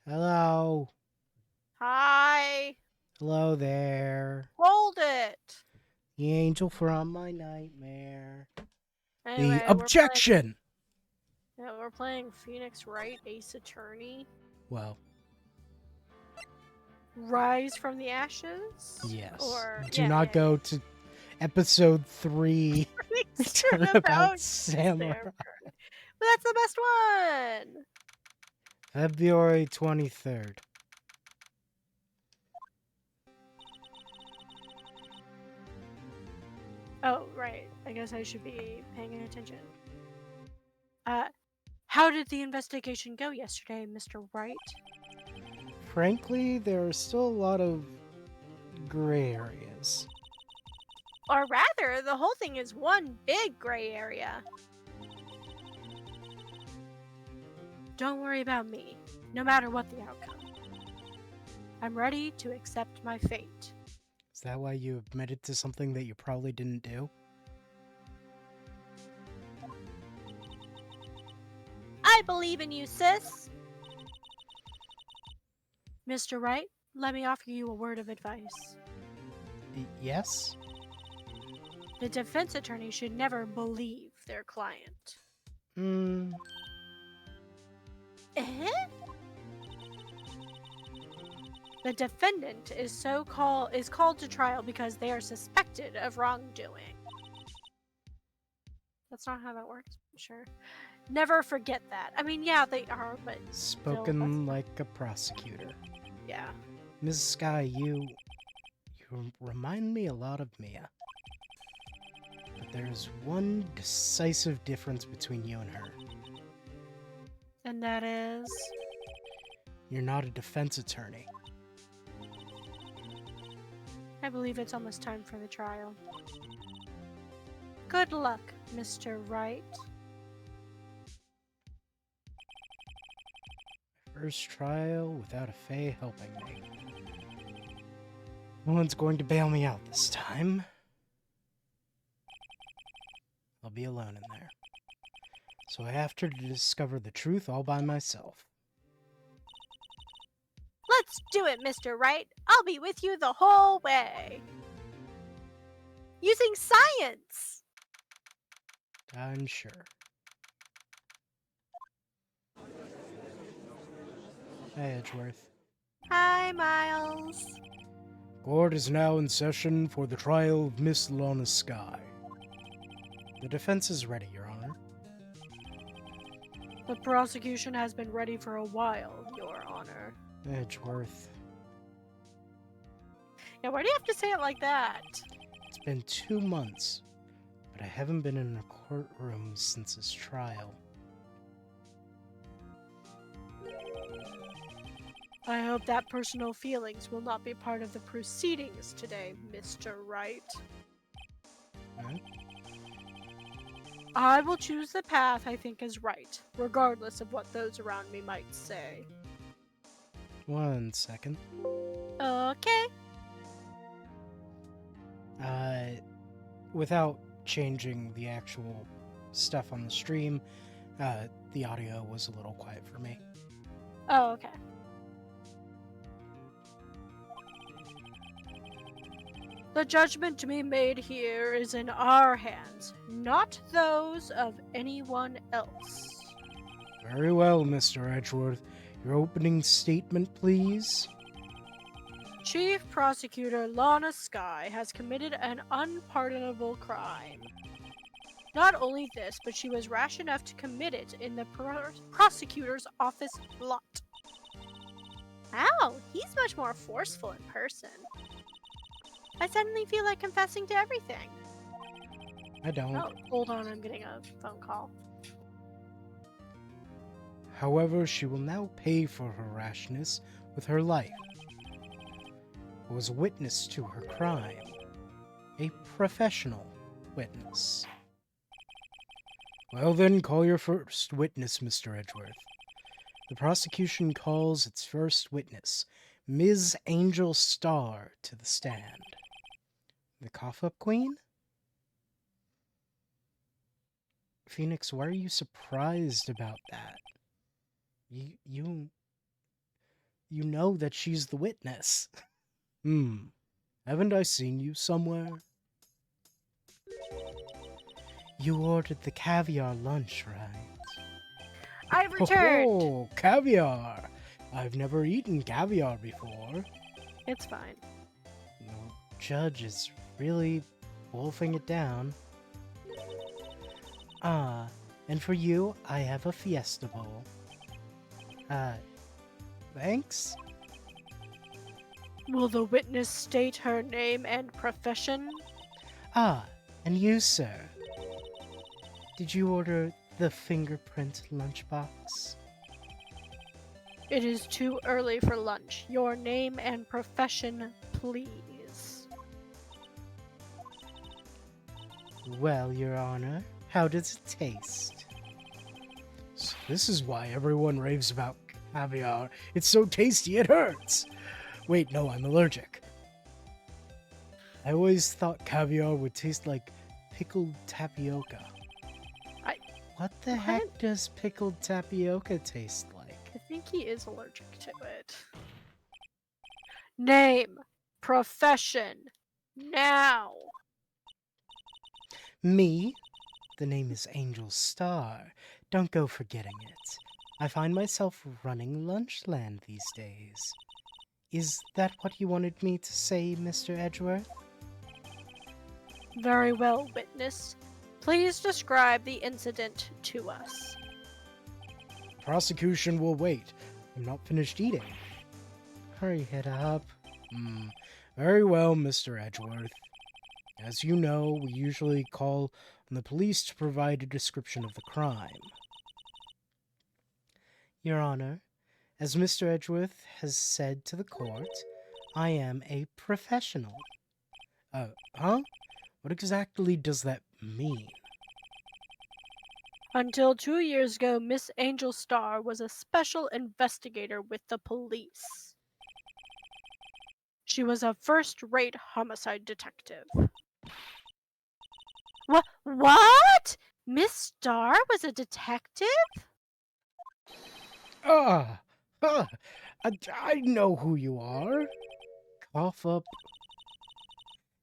Hello. Hi. Hello there. Hold it. The angel from my nightmare. The Anyway, objection! we're playing Phoenix Wright Ace Attorney. Well, Rise from the Ashes? yes. Or Do yeah, not yeah, go to episode 3 yeah. Turnabout Turnabout Samurai. Samurai. But that's the best one. February 23rd. Oh, right. I guess I should be paying attention. Uh how did the investigation go yesterday, Mr. Wright? Frankly, there are still a lot of gray areas. Or rather, the whole thing is one big gray area. Don't worry about me, no matter what the outcome. I'm ready to accept my fate. Is that why you admitted to something that you probably didn't do? I believe in you, sis. Mr. Wright, let me offer you a word of advice. Yes? The defense attorney should never believe their client. Hmm. Eh? The defendant is called to trial because they are suspected of wrongdoing. That's not how that works, sure. Never forget that. I mean, yeah, they are, but still, that's Spoken not. like a prosecutor. Yeah. Mrs. Sky, you remind me a lot of Mia. But there's one decisive difference between you and her. And that is. You're not a defense attorney. I believe it's almost time for the trial. Good luck, Mr. Wright. First trial without a Fae helping me. No one's going to bail me out this time. I'll be alone in there. So I have to discover the truth all by myself. Let's do it, Mr. Wright. I'll be with you the whole way. Using science! I'm sure. Hey, Edgeworth. Hi, Miles. Court is now in session for the trial of Miss Lana Sky. The defense is ready, Your Honor. The prosecution has been ready for a while, Your Honor. Edgeworth. Yeah, why do you have to say it like that? It's been 2 months, but I haven't been in a courtroom since his trial. I hope that personal feelings will not be part of the proceedings today, Mr. Wright. Huh? I will choose the path I think is right, regardless of what those around me might say. 1 second. Okay. Without changing the actual stuff on the stream, the audio was a little quiet for me. Oh, okay. The judgment to be made here is in our hands, not those of anyone else. Very well, Mr. Edgeworth. Your opening statement, please. Chief Prosecutor Lana Sky has committed an unpardonable crime. Not only this, but she was rash enough to commit it in the prosecutor's office lot. Wow, he's much more forceful in person. I suddenly feel like confessing to everything. I don't. Oh, hold on, I'm getting a phone call. However, she will now pay for her rashness with her life. I was a witness to her crime. A professional witness. Well then, call your first witness, Mr. Edgeworth. The prosecution calls its first witness, Ms. Angel Starr, to the stand. The cough-up queen? Phoenix, why are you surprised about that? You... you know that she's the witness. Haven't I seen you somewhere? You ordered the caviar lunch, right? I've returned. Oh, caviar! I've never eaten caviar before. It's fine. The judge is really wolfing it down. Ah, and for you, I have a Fiesta Bowl. Thanks? Will the witness state her name and profession? Ah, and you, sir. Did you order the fingerprint lunchbox? It is too early for lunch. Your name and profession, please. Well, Your Honor, how does it taste? So this is why everyone raves about caviar. It's so tasty it hurts. Wait, no, I'm allergic. I always thought caviar would taste like pickled tapioca. What the heck does pickled tapioca taste like? I think he is allergic to it. Name, profession, now. Me? The name is Angel Star. Don't go forgetting it. I find myself running Lunchland these days. Is that what you wanted me to say, Mr. Edgeworth? Very well, witness. Please describe the incident to us. Prosecution will wait. I'm not finished eating. Hurry it up. Very well, Mr. Edgeworth. As you know, we usually call on the police to provide a description of the crime. Your Honor, as Mr. Edgeworth has said to the court, I am a professional. Huh? What exactly does that mean? Until 2 years ago, Miss Angel Star was a special investigator with the police. She was a first-rate homicide detective. What? Miss Star was a detective? I know who you are. Cough up.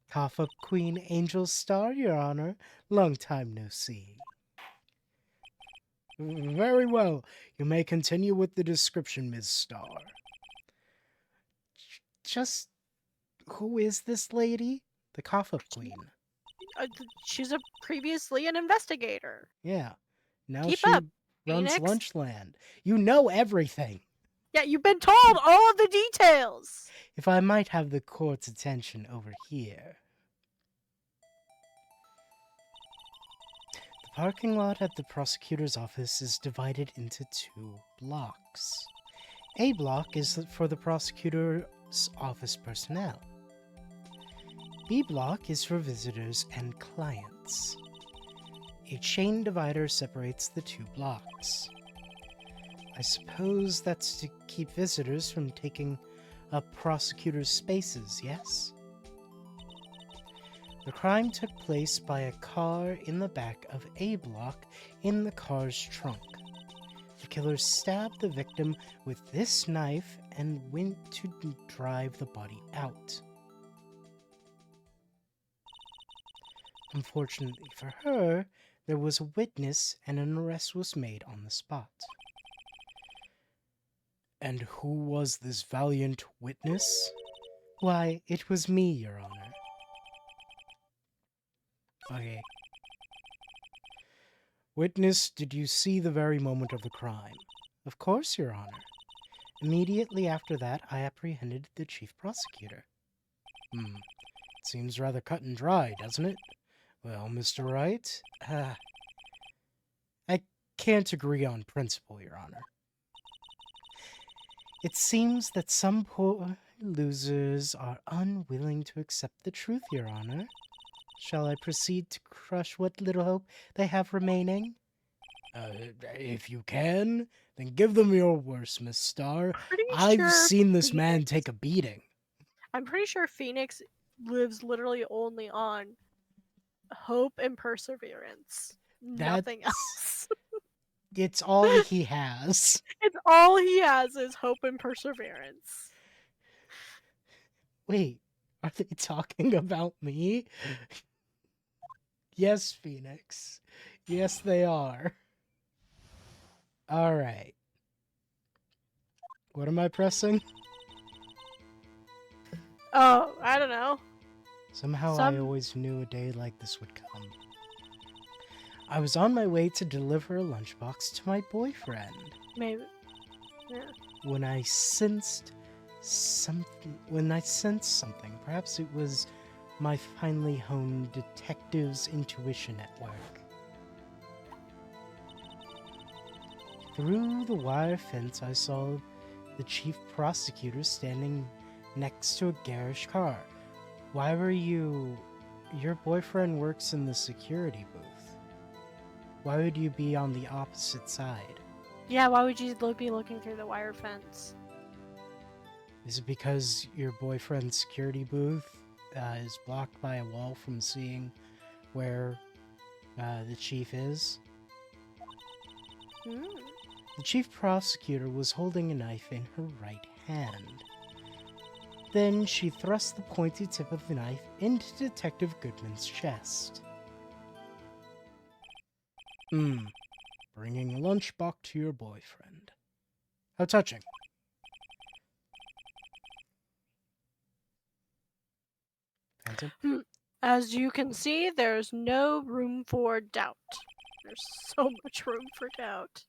Cough up, Queen Angel Star, Your Honor. Long time no see. Very well. You may continue with the description, Ms. Star. Just who is this lady? The Cough Up Queen. She's previously an investigator. Yeah. Now Keep she up, runs Phoenix. Lunchland. You know everything. Yeah, you've been told all of the details. If I might have the court's attention over here. The parking lot at the prosecutor's office is divided into 2 blocks. A block is for the prosecutor's office personnel. B block is for visitors and clients. A chain divider separates the 2 blocks. I suppose that's to keep visitors from taking up prosecutors' spaces, yes? The crime took place by a car in the back of A block in the car's trunk. The killer stabbed the victim with this knife and went to drive the body out. Unfortunately for her, there was a witness and an arrest was made on the spot. And who was this valiant witness? Why, it was me, Your Honor. Okay. Witness, did you see the very moment of the crime? Of course, Your Honor. Immediately after that, I apprehended the chief prosecutor. It seems rather cut and dry, doesn't it? Well, Mr. Wright, I can't agree on principle, Your Honor. It seems that some poor losers are unwilling to accept the truth, Your Honor. Shall I proceed to crush what little hope they have remaining? If you can, then give them your worst, Miss Star. I've seen this man take a beating. I'm pretty sure Phoenix lives literally only on hope and perseverance. Nothing else. It's all he has. It's all he has is hope and perseverance. Wait, are they talking about me? Yes, Phoenix. Yes, they are. Alright. What am I pressing? Oh, I don't know. Somehow I always knew a day like this would come. I was on my way to deliver a lunchbox to my boyfriend. Maybe. Yeah. When I sensed something, perhaps it was my finely honed detective's intuition at work. Through the wire fence, I saw the chief prosecutor standing next to a garish car. Why were you... Your boyfriend works in the security booth. Why would you be on the opposite side? Yeah, why would you be looking through the wire fence? Is it because your boyfriend's security booth is blocked by a wall from seeing where the chief is? Hmm. The chief prosecutor was holding a knife in her right hand. Then she thrust the pointy tip of the knife into Detective Goodman's chest. Bringing a lunchbox to your boyfriend. How touching. Phantom? As you can see, there's no room for doubt. There's so much room for doubt.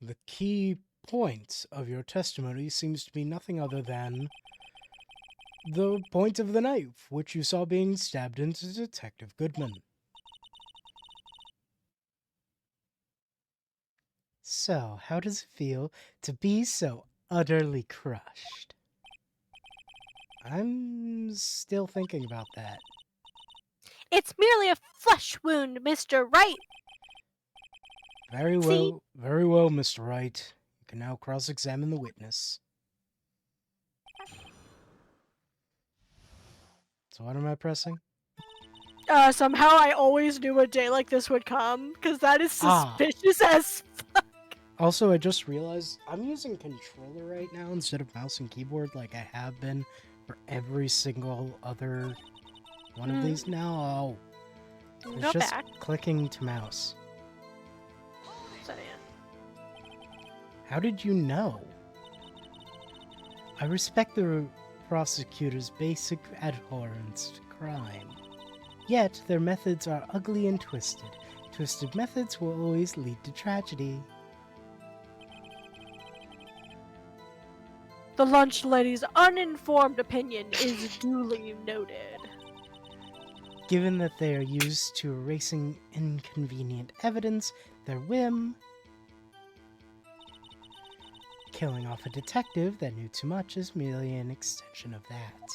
The key point of your testimony seems to be nothing other than the point of the knife, which you saw being stabbed into Detective Goodman. So, how does it feel to be so utterly crushed? I'm still thinking about that. It's merely a flesh wound, Mr. Wright. Very well, Mr. Wright. You can now cross-examine the witness. So what am I pressing? Somehow I always knew a day like this would come, because that is suspicious as fuck. Also, I just realized I'm using controller right now instead of mouse and keyboard like I have been for every single other one of these now. Oh, it's just clicking to mouse. So, yeah. How did you know? I respect the prosecutor's basic abhorrence to crime. Yet, their methods are ugly and twisted. Twisted methods will always lead to tragedy. The lunch lady's uninformed opinion is duly noted. Given that they are used to erasing inconvenient evidence, their whim... Killing off a detective that knew too much is merely an extension of that.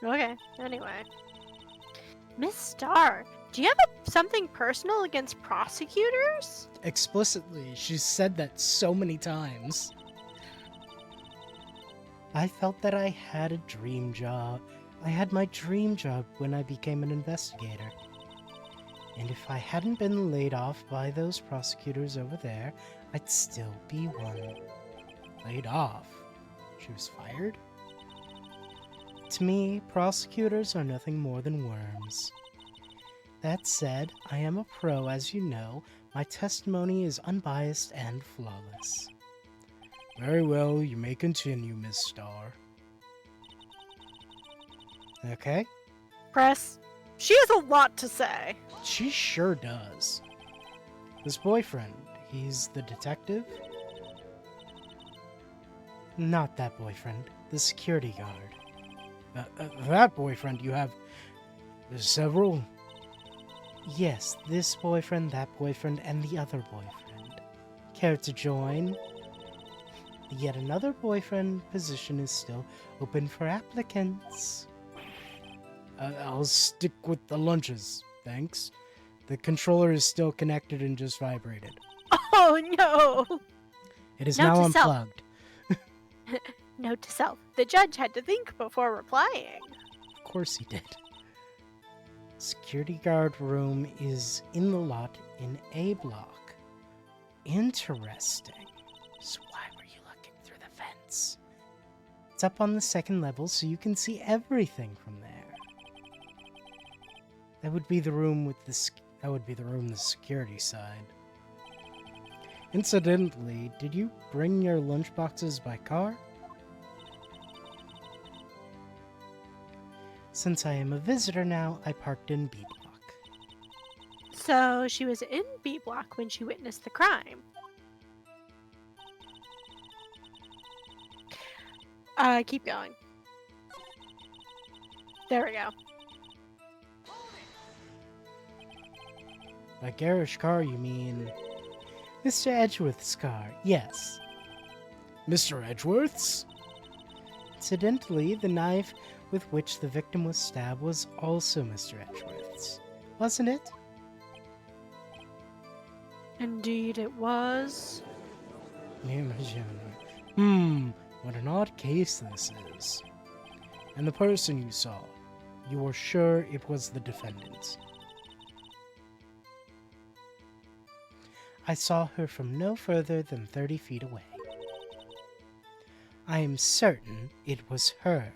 Okay, anyway. Miss Starr, do you have something personal against prosecutors? Explicitly, she's said that so many times. I felt that I had a dream job. I had my dream job when I became an investigator. And if I hadn't been laid off by those prosecutors over there, I'd still be one. Laid off? She was fired? To me, prosecutors are nothing more than worms. That said, I am a pro, as you know. My testimony is unbiased and flawless. Very well, you may continue, Miss Starr. Okay. Press. She has a lot to say. She sure does. This boyfriend, he's the detective? Not that boyfriend, the security guard. That boyfriend you have... There's several? Yes, this boyfriend, that boyfriend, and the other boyfriend. Care to join? Yet another boyfriend position is still open for applicants. I'll stick with the lunches, thanks. The controller is still connected and just vibrated. Oh no! It is now unplugged. Note to self, the judge had to think before replying. Of course he did. Security guard room is in the lot in A block. Interesting. So why were you looking through the fence? It's up on the second level, so you can see everything from there. That would be the room with the security side. Incidentally, did you bring your lunchboxes by car? Since I am a visitor now, I parked in B block. So she was in B block when she witnessed the crime. Keep going. There we go. By garish car, you mean Mr. Edgeworth's car? Yes. Mr. Edgeworth's? Incidentally, the knife with which the victim was stabbed was also Mr. Edgeworth's, wasn't it? Indeed it was. What an odd case this is. And the person you saw, you were sure it was the defendant? I saw her from no further than 30 feet away. I am certain it was her.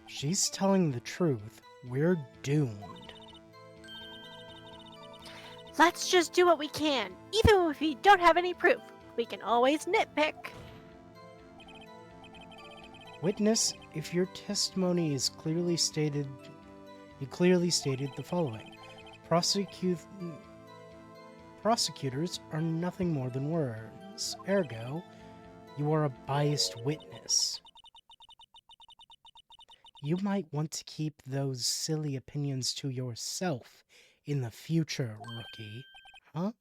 She's telling the truth. We're doomed. Let's just do what we can. Even if we don't have any proof, we can always nitpick. Witness, if your testimony is clearly stated, you clearly stated the following. Prosecutors are nothing more than words. Ergo, you are a biased witness. You might want to keep those silly opinions to yourself in the future, rookie. Huh?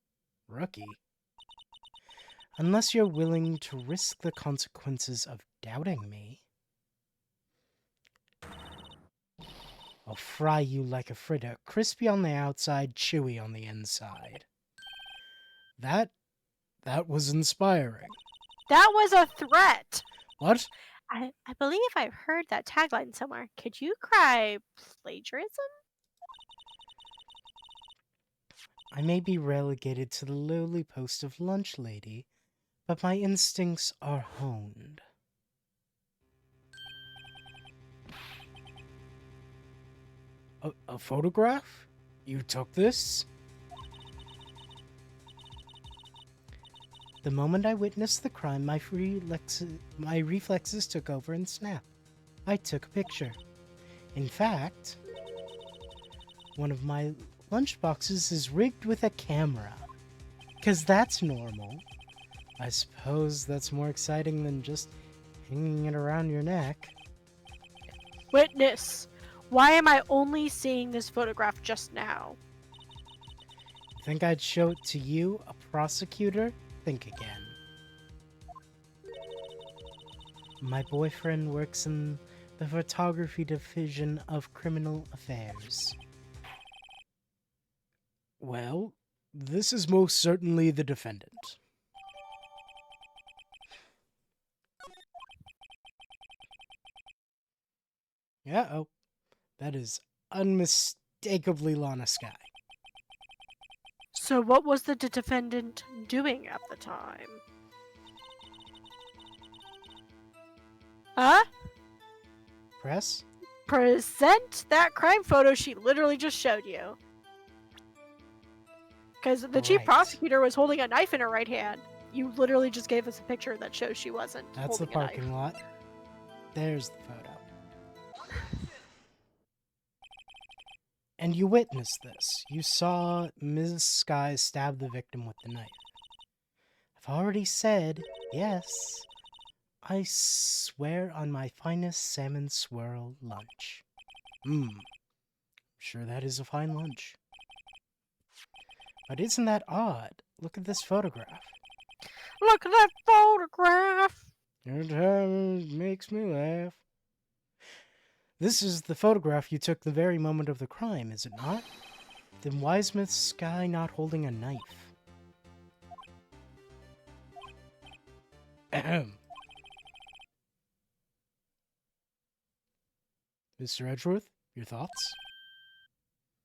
Rookie? Unless you're willing to risk the consequences of doubting me. I'll fry you like a fritter, crispy on the outside, chewy on the inside. That was inspiring. That was a threat. What? I believe I've heard that tagline somewhere. Could you cry plagiarism? I may be relegated to the lowly post of lunch lady, but my instincts are honed. A photograph? You took this? The moment I witnessed the crime, my reflexes took over and snapped. I took a picture. In fact, one of my lunchboxes is rigged with a camera. 'Cause that's normal. I suppose that's more exciting than just hanging it around your neck. Witness, why am I only seeing this photograph just now? Think I'd show it to you, a prosecutor? Think again. My boyfriend works in the photography division of criminal affairs. Well, this is most certainly the defendant. Uh-oh. That is unmistakably Lana Skye. So what was the defendant doing at the time? Huh? Press? Present that crime photo she literally just showed you. Because the chief Right. prosecutor was holding a knife in her right hand. You literally just gave us a picture that shows she wasn't That's the holding a knife. parking lot. There's the photo. And you witnessed this. You saw Ms. Skye stab the victim with the knife. I've already said, yes. I swear on my finest salmon swirl lunch. Sure that is a fine lunch. But isn't that odd? Look at this photograph. Look at that photograph! It makes me laugh. This is the photograph you took the very moment of the crime, is it not? Then why is Miss Skye not holding a knife? Ahem. Mr. Edgeworth, Your thoughts?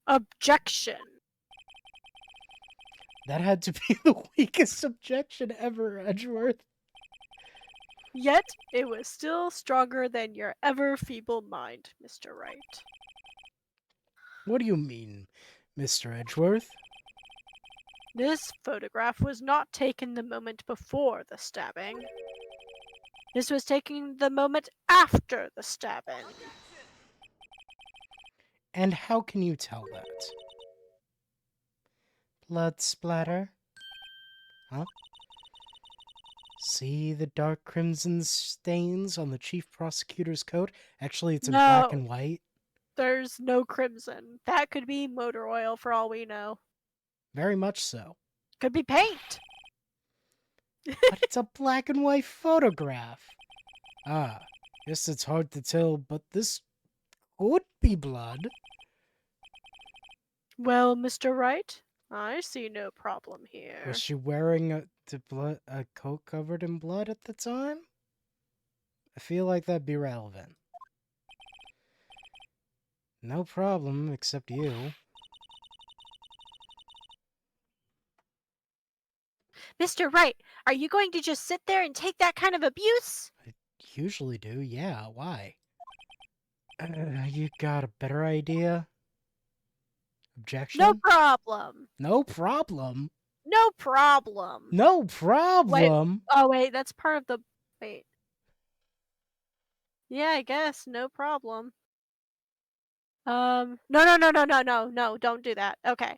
Objection. That had to be the weakest objection ever, Edgeworth. Yet it was still stronger than your ever feeble mind, Mr. Wright. What do you mean, Mr. Edgeworth? This photograph was not taken the moment before the stabbing. This was taken the moment after the stabbing. And how can you tell that? Blood splatter? Huh? See the dark crimson stains on the chief prosecutor's coat? Actually, it's in black No, and white. there's no crimson. That could be motor oil for all we know. Very much so. Could be paint. But it's a black and white photograph. Ah, guess it's hard to tell, but this could be blood. Well, Mr. Wright, I see no problem here. Was she wearing a coat covered in blood at the time? I feel like that'd be relevant. No problem, except you. Mr. Wright, are you going to just sit there and take that kind of abuse? I usually do, yeah. Why? You got a better idea? Objection? No problem. No problem? No problem. No problem? Oh, wait, that's part of the... Wait. Yeah, I guess. No problem. No, don't do that. Okay.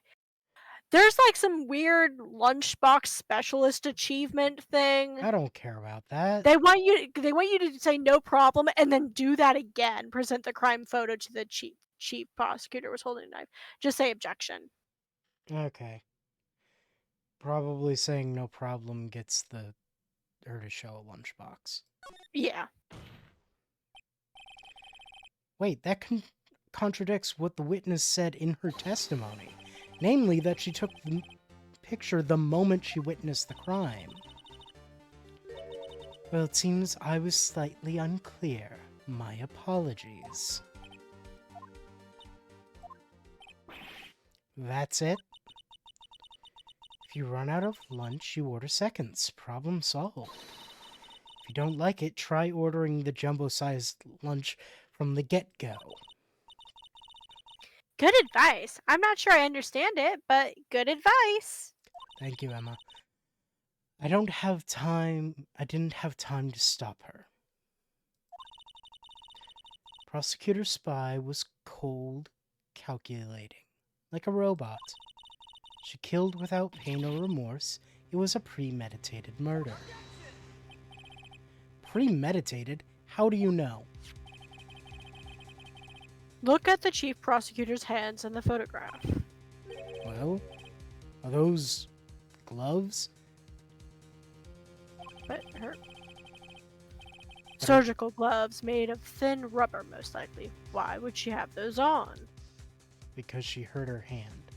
There's like some weird lunchbox specialist achievement thing. I don't care about that. They want you to say no problem and then do that again. Present the crime photo to the chief prosecutor was holding a knife. Just say objection. Okay. Probably saying no problem gets her to show a lunchbox. Yeah. Wait, that contradicts what the witness said in her testimony. Namely, that she took the picture the moment she witnessed the crime. Well, it seems I was slightly unclear. My apologies. That's it. If you run out of lunch, you order seconds. Problem solved. If you don't like it, try ordering the jumbo-sized lunch from the get-go. Good advice. I'm not sure I understand it, but good advice. Thank you, Emma. I didn't have time to stop her. Prosecutor Spy was cold, calculating, like a robot. She killed without pain or remorse. It was a premeditated murder. Premeditated? How do you know? Look at the chief prosecutor's hands in the photograph. Well, are those gloves? But her surgical gloves made of thin rubber, most likely. Why would she have those on? Because she hurt her hand.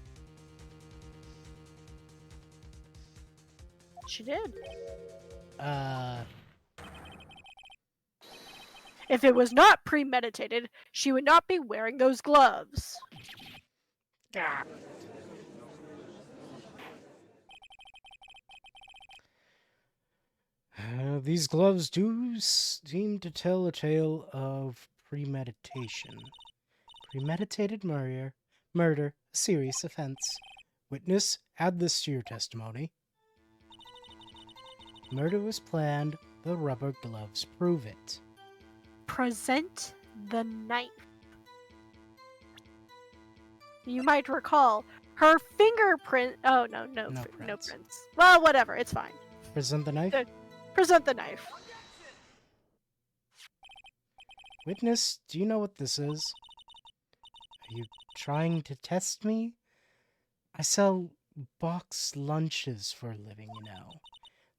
She did. If it was not premeditated, she would not be wearing those gloves. Ah. These gloves do seem to tell a tale of premeditation. Premeditated murder, a serious offense. Witness, add this to your testimony. Murder was planned, the rubber gloves prove it. Present the knife. You might recall her fingerprint. Oh, no prints. Well, whatever, it's fine. Present the knife? Present the knife. Witness, do you know what this is? Are you trying to test me? I sell box lunches for a living, you know.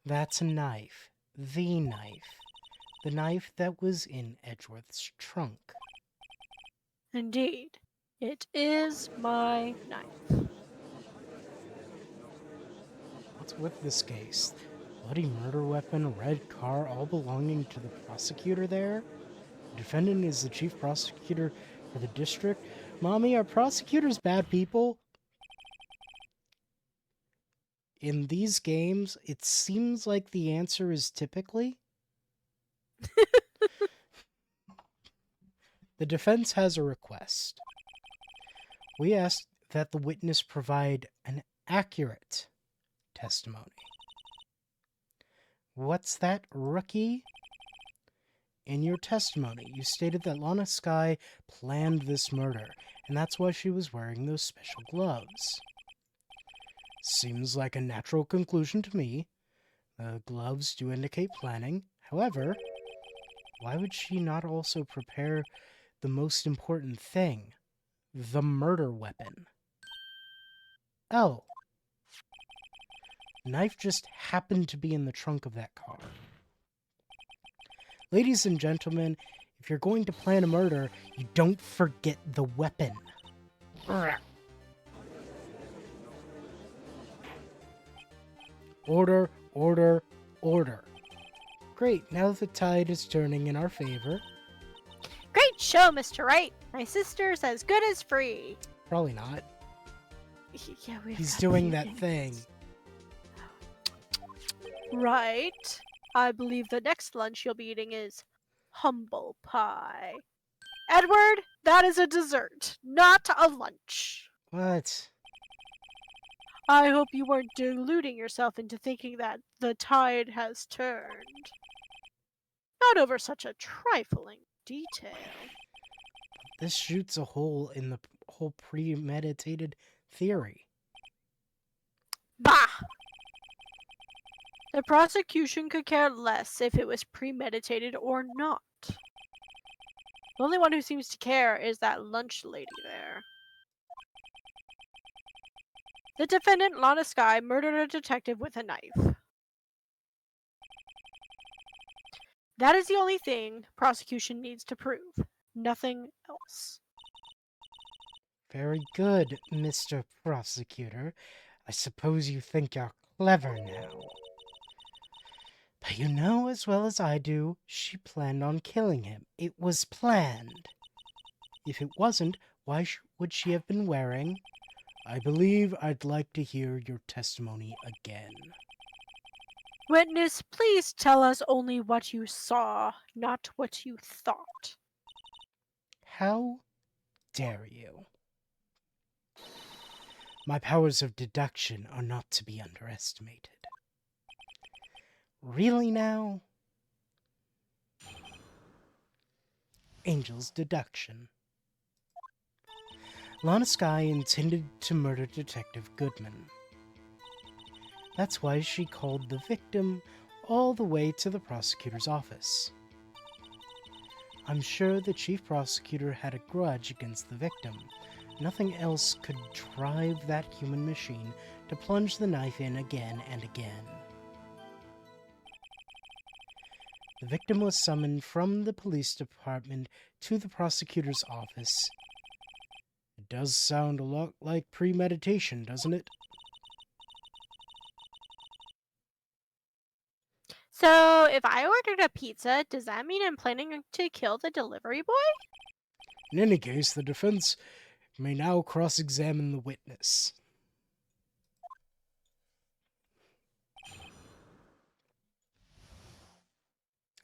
That's a knife. The knife. The knife that was in Edgeworth's trunk. Indeed. It is my knife. What's with this case? Bloody murder weapon, red car, all belonging to the prosecutor there? The defendant is the chief prosecutor for the district? Mommy, are prosecutors bad people? In these games, it seems like the answer is typically. The defense has a request. We ask that the witness provide an accurate testimony. What's that, rookie? In your testimony, you stated that Lana Skye planned this murder, and that's why she was wearing those special gloves. Seems like a natural conclusion to me. The gloves do indicate planning. However, why would she not also prepare the most important thing? The murder weapon. Oh. Knife just happened to be in the trunk of that car. Ladies and gentlemen, if you're going to plan a murder, you don't forget the weapon. Order, order, order. Great, now the tide is turning in our favor. Great show, Mr. Wright. My sister's as good as free. Probably not. Yeah, He's doing that thing. Right. I believe the next lunch you'll be eating is humble pie. Edward, that is a dessert, not a lunch. What? I hope you weren't deluding yourself into thinking that the tide has turned. Not over such a trifling detail. This shoots a hole in the whole premeditated theory. Bah! The prosecution could care less if it was premeditated or not. The only one who seems to care is that lunch lady there. The defendant, Lana Skye, murdered a detective with a knife. That is the only thing prosecution needs to prove. Nothing else. Very good, Mr. Prosecutor. I suppose you think you're clever now. But you know as well as I do, she planned on killing him. It was planned. If it wasn't, why would she have been wearing? I believe I'd like to hear your testimony again. Witness, please tell us only what you saw, not what you thought. How dare you? My powers of deduction are not to be underestimated. Really now? Angel's deduction. Lana Skye intended to murder Detective Goodman. That's why she called the victim all the way to the prosecutor's office. I'm sure the chief prosecutor had a grudge against the victim. Nothing else could drive that human machine to plunge the knife in again and again. The victim was summoned from the police department to the prosecutor's office. It does sound a lot like premeditation, doesn't it? So, if I ordered a pizza, does that mean I'm planning to kill the delivery boy? In any case, the defense may now cross-examine the witness.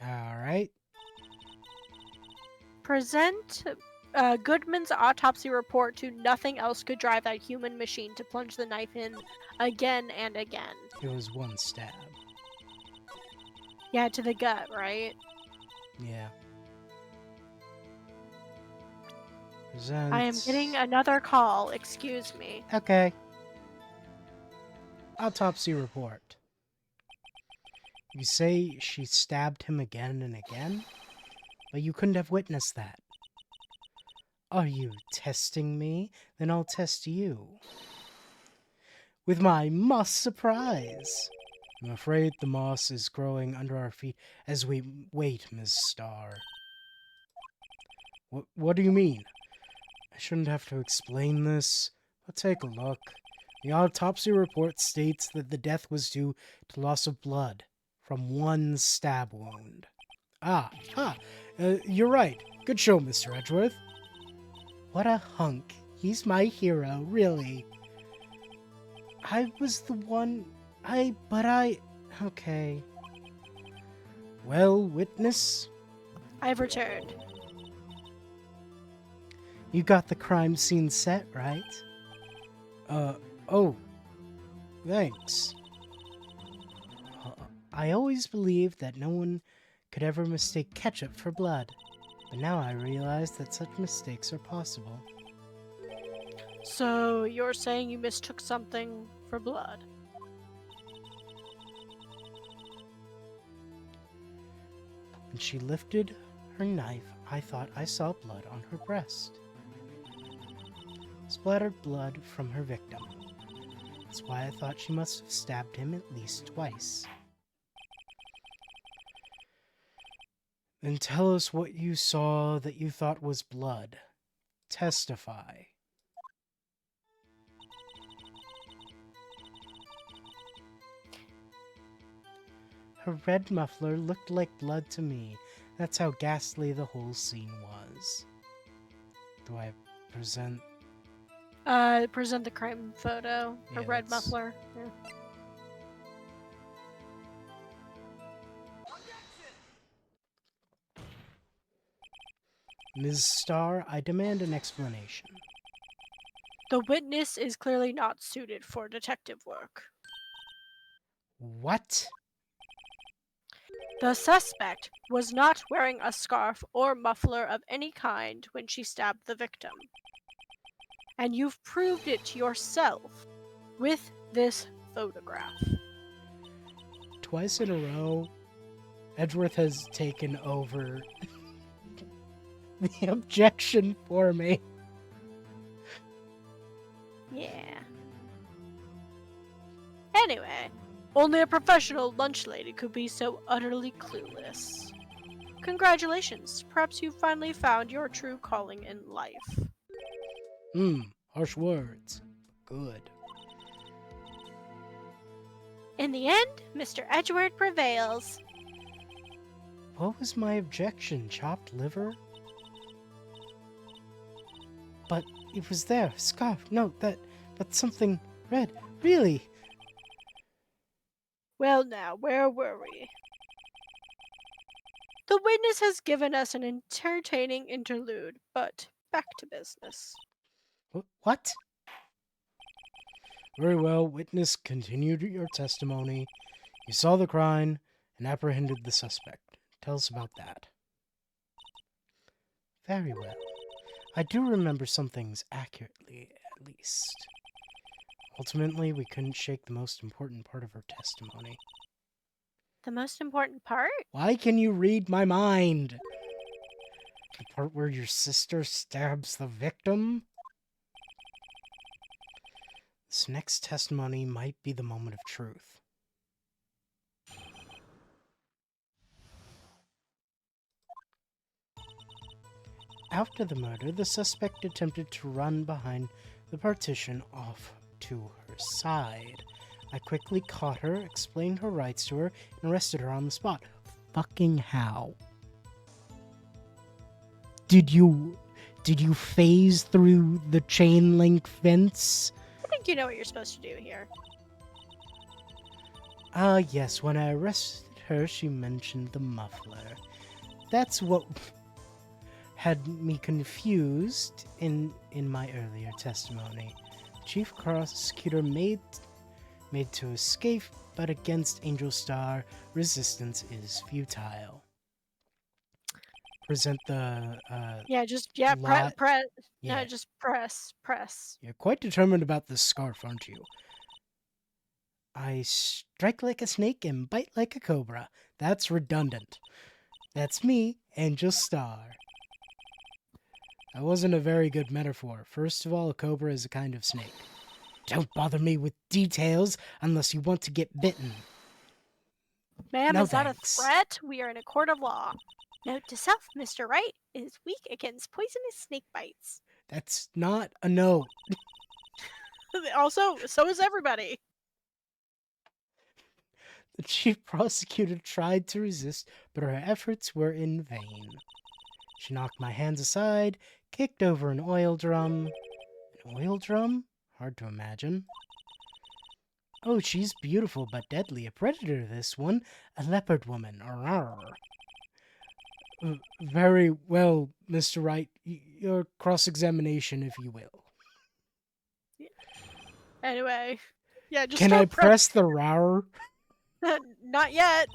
Alright. Present Goodman's autopsy report to nothing else could drive that human machine to plunge the knife in again and again. It was one stab. Yeah, to the gut, right? Yeah. Present. I am getting another call, excuse me. Okay. Autopsy report. You say she stabbed him again and again? But you couldn't have witnessed that. Are you testing me? Then I'll test you. With my moss surprise. I'm afraid the moss is growing under our feet as we wait, Ms. Starr. What do you mean? I shouldn't have to explain this, but take a look. The autopsy report states that the death was due to loss of blood from one stab wound. You're right. Good show, Mr. Edgeworth. What a hunk. He's my hero, really. I was the one... Okay. Well, witness, I've returned. you got the crime scene set, right? Oh, thanks. Uh, I always believed that no one could ever mistake ketchup for blood, but now I realize that such mistakes are possible. So you're saying you mistook something for blood? When she lifted her knife, I thought I saw blood on her breast. Splattered blood from her victim. That's why I thought she must have stabbed him at least twice. Then tell us what you saw that you thought was blood. Testify. Her red muffler looked like blood to me. That's how ghastly the whole scene was. Do I present? Present the crime photo. Her Yeah, red that's- muffler. Yeah. Ms. Starr, I demand an explanation. The witness is clearly not suited for detective work. What? The suspect was not wearing a scarf or muffler of any kind when she stabbed the victim. And you've proved it yourself with this photograph. Twice in a row, Edgeworth has taken over the objection for me. Yeah. Anyway, only a professional lunch lady could be so utterly clueless. Congratulations, perhaps you finally found your true calling in life. Harsh words. Good. In the end, Mr. Edgeworth prevails. What was my objection? Chopped liver? But it was there. Scarf. No, that's something red. Really? Well now, where were we? The witness has given us an entertaining interlude, but back to business. What? Very well, witness, continued your testimony. You saw the crime and apprehended the suspect. Tell us about that. Very well. I do remember some things accurately, at least. Ultimately, we couldn't shake the most important part of her testimony. The most important part? Why can you read my mind? The part where your sister stabs the victim? This next testimony might be the moment of truth. After the murder, the suspect attempted to run behind the partition off to her side. I quickly caught her, explained her rights to her, and arrested her on the spot. Fucking how? Did you phase through the chain link fence? I think you know what you're supposed to do here. Yes, when I arrested her, she mentioned the muffler. That's what had me confused in my earlier testimony. Chief Prosecutor made to escape, but against Angel Star, resistance is futile. Present the, lot- press. Yeah. No, just press. You're quite determined about this scarf, aren't you? I strike like a snake and bite like a cobra. That's redundant. That's me, Angel Star. That wasn't a very good metaphor. First of all, a cobra is a kind of snake. Don't bother me with details unless you want to get bitten. Ma'am, No is that thanks. a threat? We are in a court of law. Note to self, Mr. Wright is weak against poisonous snake bites. That's not a note. Also, so is everybody. The chief prosecutor tried to resist, but her efforts were in vain. She knocked my hands aside, kicked over an oil drum. An oil drum? Hard to imagine. Oh, she's beautiful but deadly. A predator, this one. A leopard woman. Arr. Very well, Mr. Wright. Your cross-examination, if you will. Anyway, yeah, just Can I start press the rar? Not yet.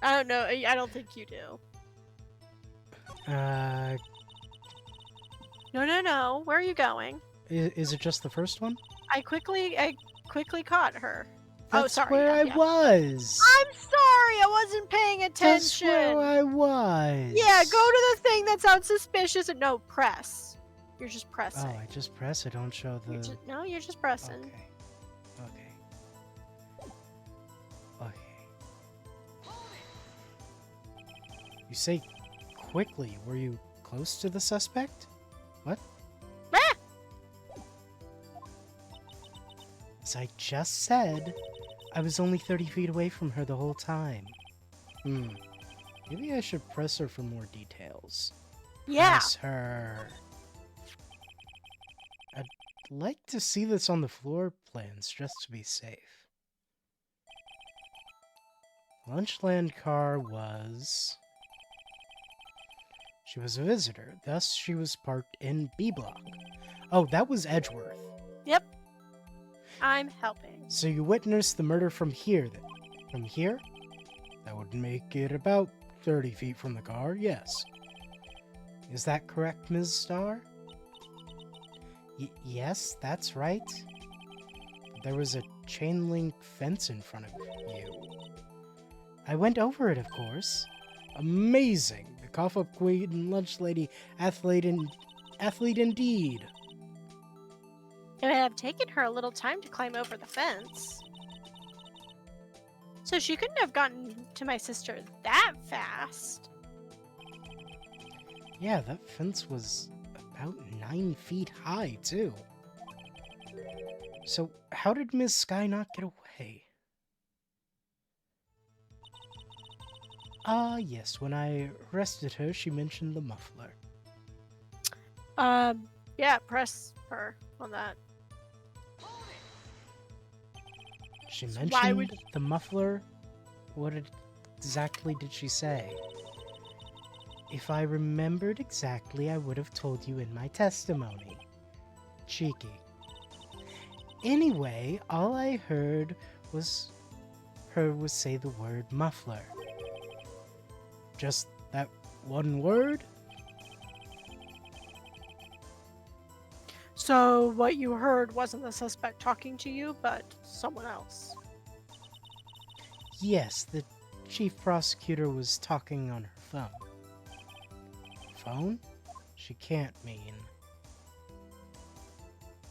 I don't know. I don't think you do. No. Where are you going? Is it just the first one? I quickly caught her. That's sorry. where I yeah. was. I'm sorry. I wasn't paying attention. That's where I was. Yeah, go to the thing that sounds suspicious and no, press. You're just pressing. Oh, I just press it. Don't show the. No, you're just pressing. Okay. You say quickly. Were you close to the suspect? What? Ah! As I just said, I was only 30 feet away from her the whole time. Maybe I should press her for more details. Yeah. Press her. I'd like to see this on the floor plans just to be safe. Lunchland car was... She was a visitor, thus she was parked in B block. Oh, that was Edgeworth. Yep. I'm helping. So you witnessed the murder from here, then? From here? That would make it about 30 feet from the car, yes. Is that correct, Ms. Starr? Yes, that's right. There was a chain link fence in front of you. I went over it, of course. Amazing! The cough-up queen, lunch lady, athlete indeed. It would have taken her a little time to climb over the fence. So she couldn't have gotten to my sister that fast. Yeah, that fence was about 9 feet high, too. So, how did Ms. Sky not get away? Yes, when I arrested her, she mentioned the muffler. Yeah, press her on that. She So mentioned why would- the muffler? What exactly did she say? If I remembered exactly, I would have told you in my testimony. Cheeky. Anyway, all I heard was her say the word muffler. Just that one word? So what you heard wasn't the suspect talking to you, but someone else. Yes, the chief prosecutor was talking on her phone. Phone? She can't mean.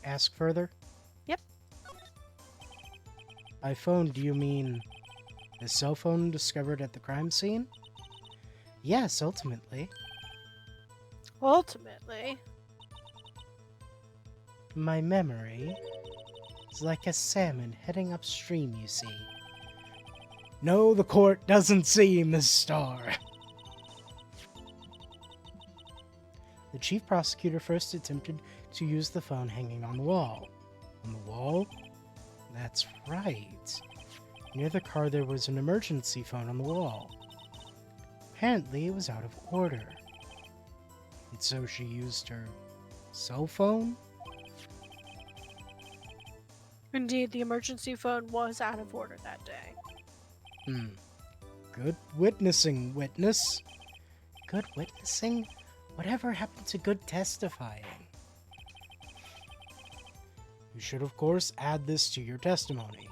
Ask further? Yep. By phone, do you mean the cell phone discovered at the crime scene? Yes, ultimately. Ultimately. My memory is like a salmon heading upstream, you see. No, the court doesn't see, Miss Starr. The chief prosecutor first attempted to use the phone hanging on the wall. On the wall? That's right. Near the car there was an emergency phone on the wall. Apparently it was out of order. And so she used her cell phone? Indeed, the emergency phone was out of order that day. Good witnessing, witness. Good witnessing? Whatever happened to good testifying? You should, of course, add this to your testimony.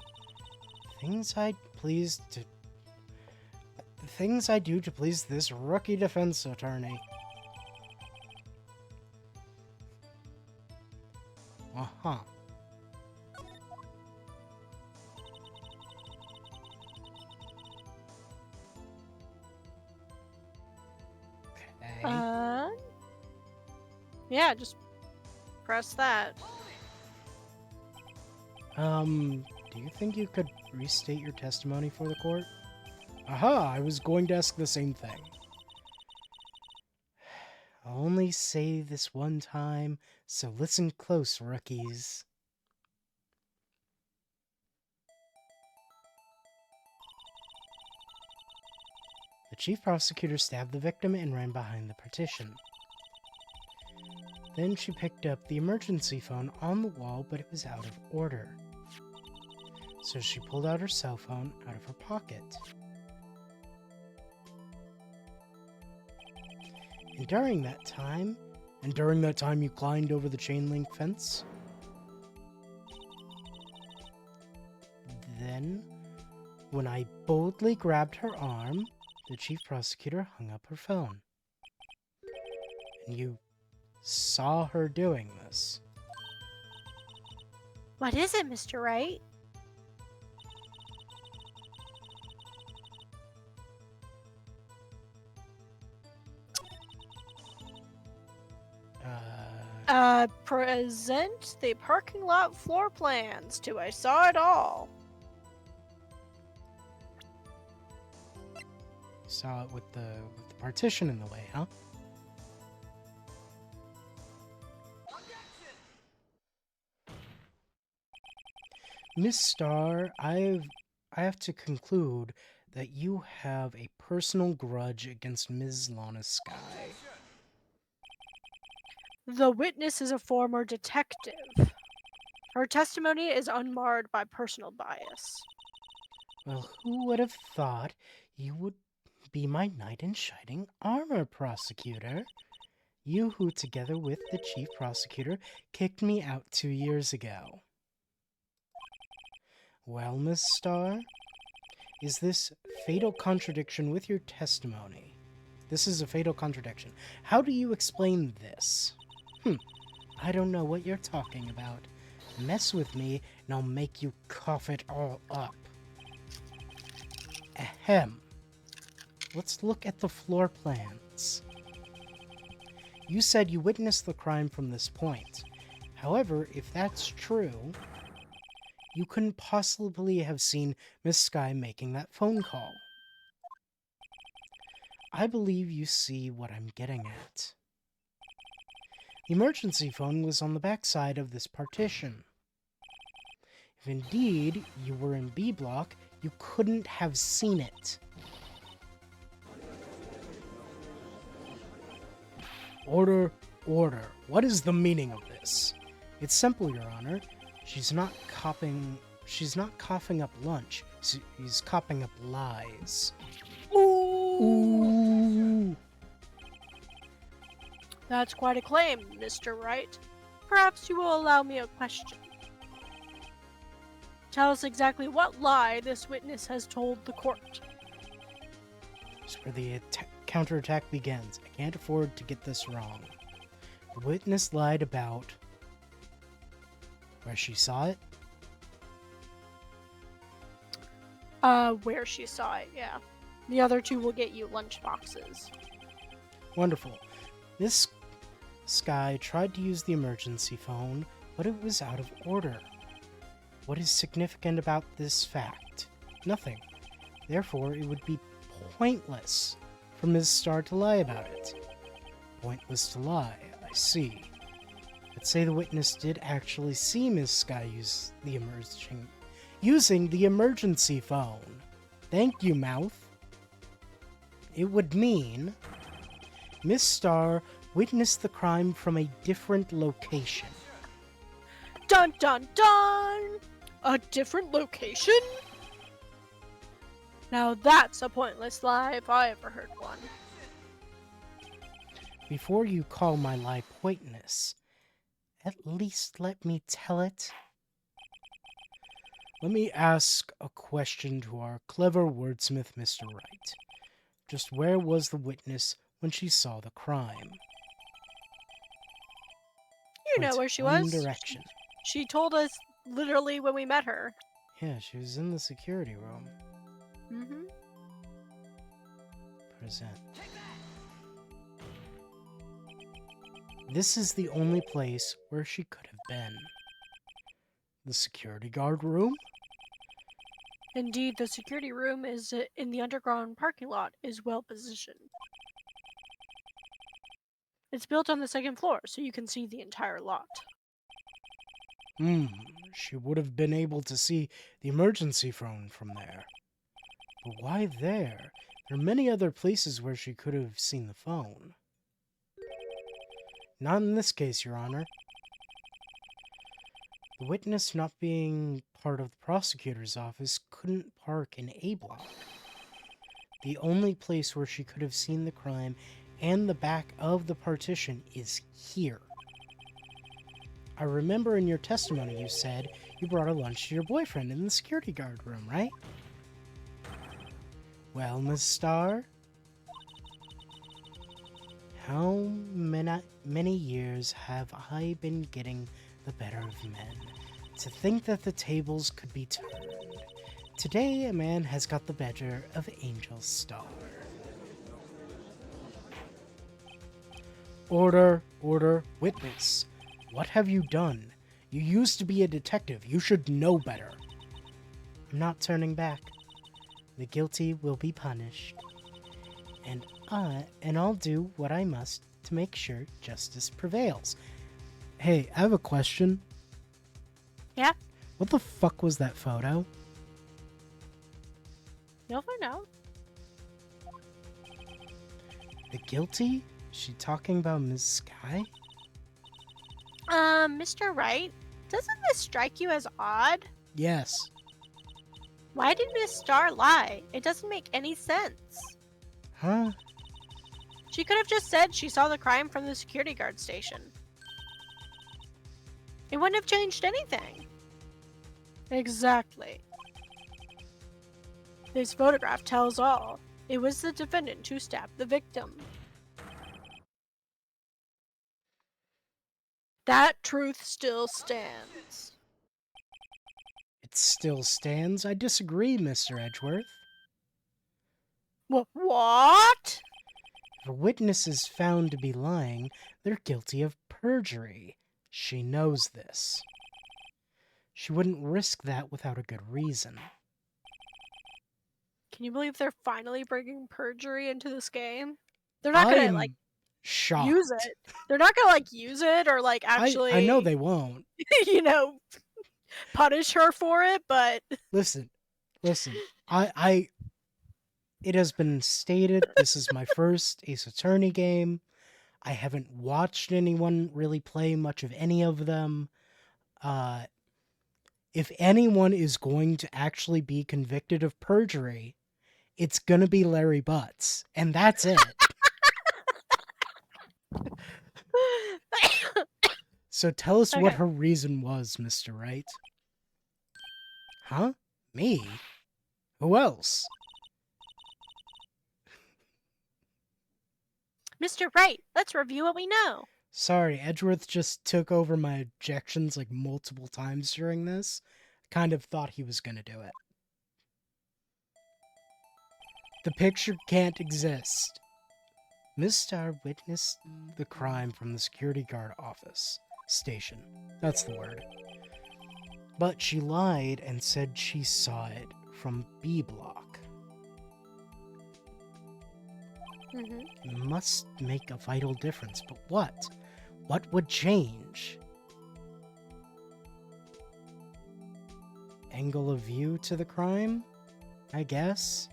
Things I do to please this rookie defense attorney. Uh-huh. Okay. Yeah, just press that. Do you think you could restate your testimony for the court? Aha, I was going to ask the same thing. I'll only say this one time, so listen close, rookies. The chief prosecutor stabbed the victim and ran behind the partition. Then she picked up the emergency phone on the wall, but it was out of order. So she pulled out her cell phone out of her pocket. And during that time you climbed over the chain link fence? Then, when I boldly grabbed her arm, the chief prosecutor hung up her phone. And you saw her doing this. What is it, Mr. Wright? Present the parking lot floor plans to I saw it all. Saw it with the partition in the way, huh? Miss Starr, I have to conclude that you have a personal grudge against Ms. Lana Skye. The witness is a former detective. Her testimony is unmarred by personal bias. Well, who would have thought you would be my knight in shining armor, prosecutor? You who, together with the chief prosecutor, kicked me out 2 years ago. Well, Miss Starr, is this fatal contradiction with your testimony? This is a fatal contradiction. How do you explain this? I don't know what you're talking about. Mess with me, and I'll make you cough it all up. Ahem. Let's look at the floor plans. You said you witnessed the crime from this point. However, if that's true, you couldn't possibly have seen Miss Skye making that phone call. I believe you see what I'm getting at. The emergency phone was on the back side of this partition. If indeed you were in B block, you couldn't have seen it. Order, order. What is the meaning of this? It's simple, Your Honor. She's not coughing up lunch. She's coughing up lies. Ooh. That's quite a claim, Mr. Wright. Perhaps you will allow me a question. Tell us exactly what lie this witness has told the court. Just where the counterattack begins. I can't afford to get this wrong. The witness lied about where she saw it. Where she saw it, yeah. The other two will get you lunch boxes. Wonderful. Miss Skye tried to use the emergency phone, but it was out of order. What is significant about this fact? Nothing. Therefore, it would be pointless for Ms. Starr to lie about it. Pointless to lie, I see. Let's say the witness did actually see Ms. Skye using the emergency phone. Thank you, Mouth. It would mean Miss Starr witnessed the crime from a different location. Dun dun dun! A different location? Now that's a pointless lie if I ever heard one. Before you call my lie pointless, at least let me tell it. Let me ask a question to our clever wordsmith, Mr. Wright. Just where was the witness when she saw the crime? You know where she was. Direction. She told us literally when we met her. Yeah, she was in the security room. Mm-hmm. Present. This is the only place where she could have been. The security guard room? Indeed, the security room is in the underground parking lot is well positioned. It's built on the second floor, so you can see the entire lot. She would have been able to see the emergency phone from there. But why there? There are many other places where she could have seen the phone. Not in this case, Your Honor. The witness, not being part of the prosecutor's office, couldn't park in A block. The only place where she could have seen the crime and the back of the partition is here. I remember in your testimony you said you brought a lunch to your boyfriend in the security guard room, right? Well, Miss Starr, how many years have I been getting the better of men? To think that the tables could be turned. Today, a man has got the better of Angel Starr. Order, order, witness. What have you done? You used to be a detective. You should know better. I'm not turning back. The guilty will be punished. And I'll do what I must to make sure justice prevails. Hey, I have a question. Yeah? What the fuck was that photo? You'll find out. The guilty? Is she talking about Ms. Sky? Mr. Wright, doesn't this strike you as odd? Yes. Why did Miss Starr lie? It doesn't make any sense. Huh? She could have just said she saw the crime from the security guard station. It wouldn't have changed anything. Exactly. This photograph tells all. It was the defendant who stabbed the victim. That truth still stands. It still stands. I disagree, Mr. Edgeworth. What? If a witness is found to be lying, they're guilty of perjury. She knows this. She wouldn't risk that without a good reason. Can you believe they're finally bringing perjury into this game? They're not gonna, like, shocked. use it. They're not gonna, like, use it or, like, actually... I know they won't. you know, punish her for it, but... Listen. It has been stated this is my first Ace Attorney game. I haven't watched anyone really play much of any of them. If anyone is going to actually be convicted of perjury, it's gonna be Larry Butts, and that's it. So tell us what her reason was, Mr. Wright. Huh? Me? Who else? Mr. Wright, let's review what we know. Sorry, Edgeworth just took over my objections like multiple times during this. Kind of thought he was gonna do it. The picture can't exist. Ms. Starr witnessed the crime from the security guard office. Station. That's the word. But she lied and said she saw it from B block. It must make a vital difference, but what? What would change? Angle of view to the crime? I guess?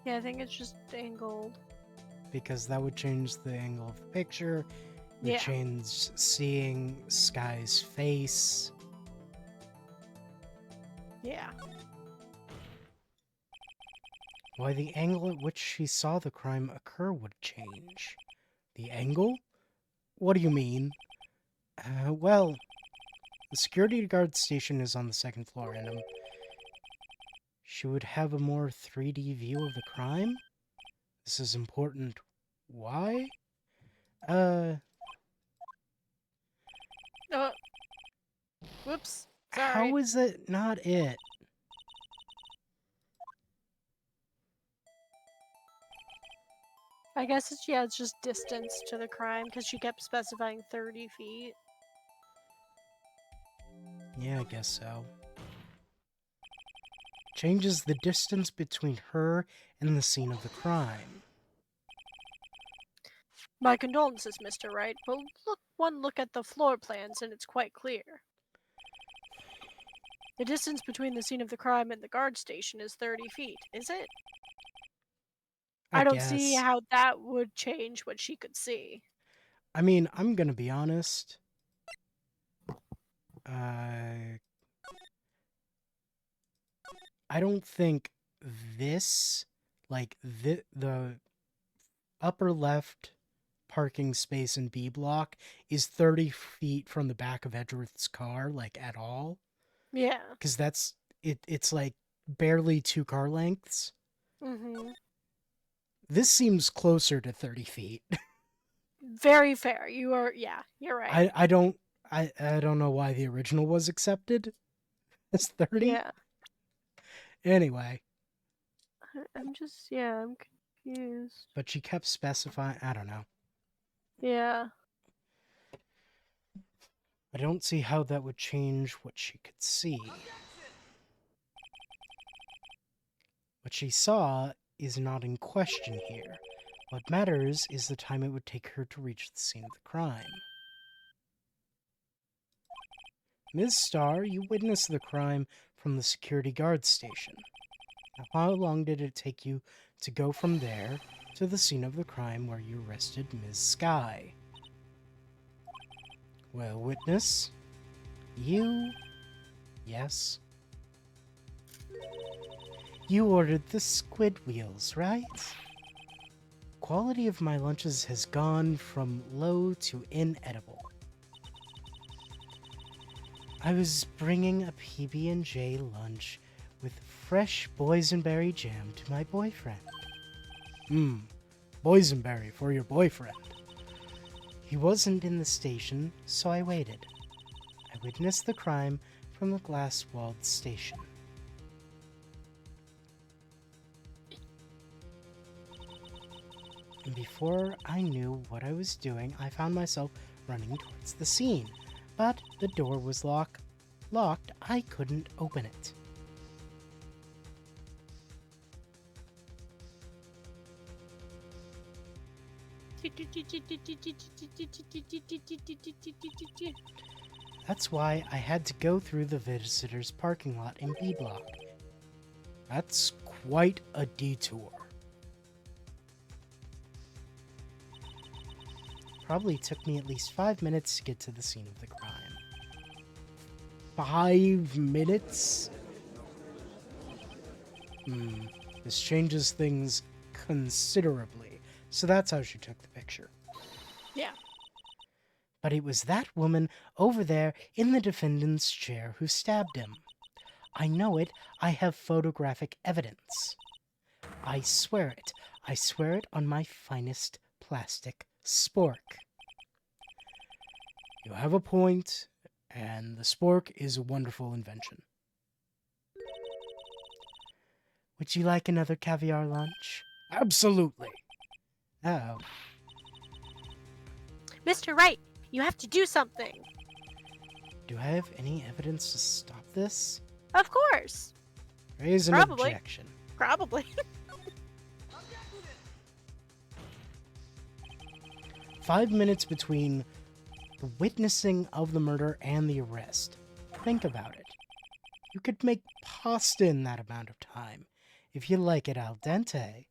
Yeah, I think it's just angled. Because that would change the angle of the picture. It would change seeing Sky's face. Yeah. Why the angle at which she saw the crime occur would change. The angle? What do you mean? Well, the security guard station is on the second floor, and she would have a more 3D view of the crime? This is important. Why? Whoops. Sorry. How is it not it? I guess it's just distance to the crime because she kept specifying 30 feet. Yeah, I guess so. Changes the distance between her and the scene of the crime. My condolences, Mr. Wright, but one look at the floor plans and it's quite clear. The distance between the scene of the crime and the guard station is 30 feet, is it? I don't see guess. how that would change what she could see. I mean, I'm gonna be honest. I don't think this, like the upper left parking space in B block is 30 feet from the back of Edgeworth's car, like at all. Yeah. Because that's it's like barely 2 car lengths. Mm-hmm. This seems closer to 30 feet. Very fair. You're right. I don't know why the original was accepted as 30. Yeah. Anyway, I'm confused. but she kept specifying, I don't know. Yeah. I don't see how that would change what she could see. What she saw is not in question here. What matters is the time it would take her to reach the scene of the crime. Ms. Starr, you witnessed the crime from the security guard station. Now, how long did it take you to go from there to the scene of the crime where you arrested Ms. Skye? Well, witness, you... Yes. You ordered the squid wheels, right? Quality of my lunches has gone from low to inedible. I was bringing a PB&J lunch with fresh boysenberry jam to my boyfriend. Boysenberry for your boyfriend. He wasn't in the station, so I waited. I witnessed the crime from the glass-walled station. And before I knew what I was doing, I found myself running towards the scene. But the door was locked. I couldn't open it. That's why I had to go through the visitors' parking lot in B block. That's quite a detour. Probably took me at least 5 minutes to get to the scene of the crime. 5 minutes? This changes things considerably. So that's how she took the picture. Yeah. But it was that woman over there in the defendant's chair who stabbed him. I know it. I have photographic evidence. I swear it. I swear it on my finest plastic spork. You have a point, and the spork is a wonderful invention. Would you like another caviar lunch? Absolutely. Oh. Mr. Wright, you have to do something. Do I have any evidence to stop this? Of course. Raise an Probably. objection. Probably. 5 minutes between the witnessing of the murder and the arrest. Think about it. You could make pasta in that amount of time, if you like it al dente.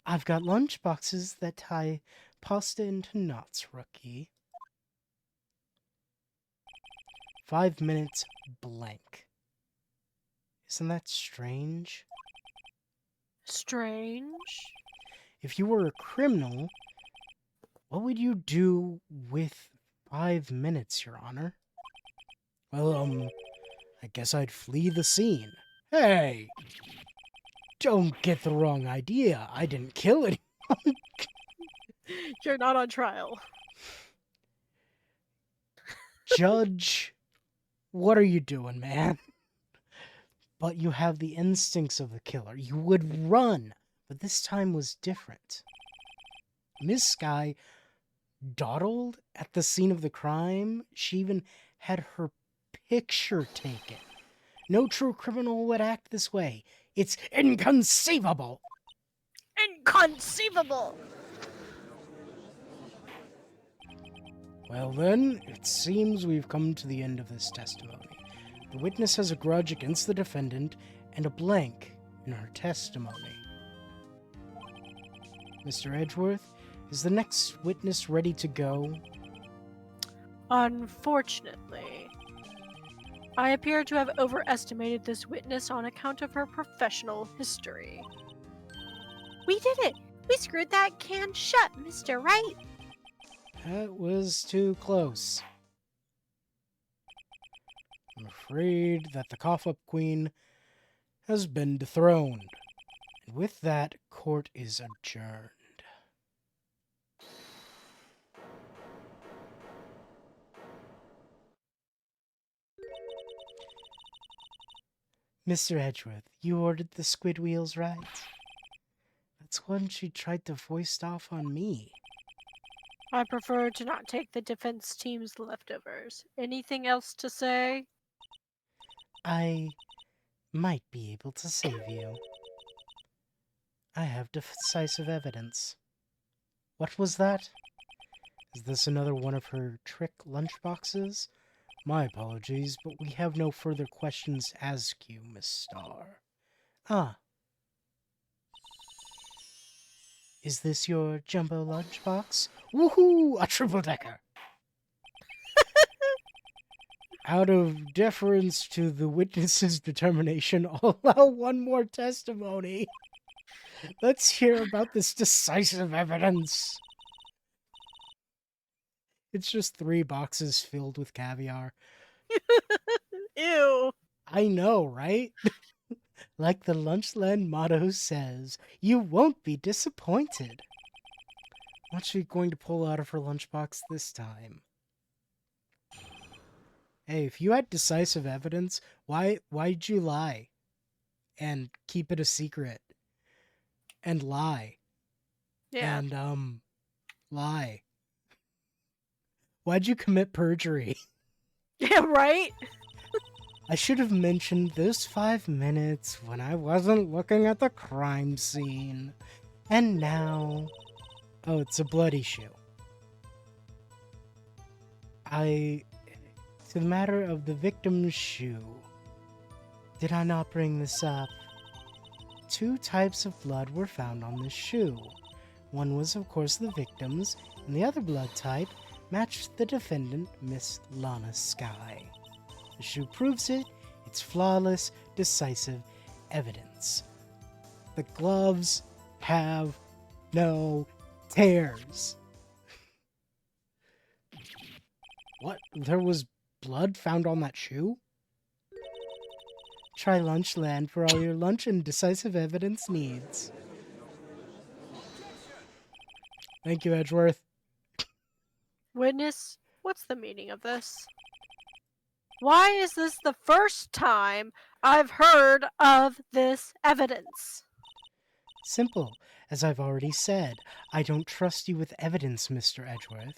I've got lunch boxes that tie pasta into knots, rookie. 5 minutes blank. Isn't that strange? Strange. If you were a criminal, what would you do with 5 minutes, Your Honor? Well, I guess I'd flee the scene. Hey! Don't get the wrong idea. I didn't kill anyone. You're not on trial. Judge, what are you doing, man? But you have the instincts of the killer. You would run But this time was different. Miss Sky dawdled at the scene of the crime. She even had her picture taken. No true criminal would act this way. It's inconceivable. Inconceivable! Well then, it seems we've come to the end of this testimony. The witness has a grudge against the defendant and a blank in her testimony. Mr. Edgeworth, is the next witness ready to go? Unfortunately, I appear to have overestimated this witness on account of her professional history. We did it! We screwed that can shut, Mr. Wright! That was too close. I'm afraid that the cough-up queen has been dethroned. And with that, court is adjourned. Mr. Edgeworth, you ordered the squid wheels, right? That's one she tried to foist off on me. I prefer to not take the defense team's leftovers. Anything else to say? I might be able to save you. I have decisive evidence. What was that? Is this another one of her trick lunchboxes? My apologies, but we have no further questions to ask you, Miss Starr. Ah. Is this your jumbo lunchbox? Woohoo! A triple-decker! Out of deference to the witness's determination, I'll allow one more testimony. Let's hear about this decisive evidence. It's just 3 boxes filled with caviar. Ew. I know, right? Like the Lunchland motto says, you won't be disappointed. What's she going to pull out of her lunchbox this time? Hey, if you had decisive evidence, why'd you lie? And keep it a secret? And lie? Yeah. And, lie? Why'd you commit perjury? Yeah, right? I should have mentioned those 5 minutes when I wasn't looking at the crime scene. And now... Oh, it's a bloody shoe. To the matter of the victim's shoe. Did I not bring this up? 2 types of blood were found on this shoe. One was, of course, the victim's, and the other blood type matched the defendant, Miss Lana Sky. The shoe proves it. It's flawless, decisive evidence. The gloves have no tears. What? There was blood found on that shoe? Try Lunchland for all your lunch and decisive evidence needs. Thank you, Edgeworth. Witness, what's the meaning of this? Why is this the first time I've heard of this evidence? Simple. As I've already said, I don't trust you with evidence, Mr. Edgeworth.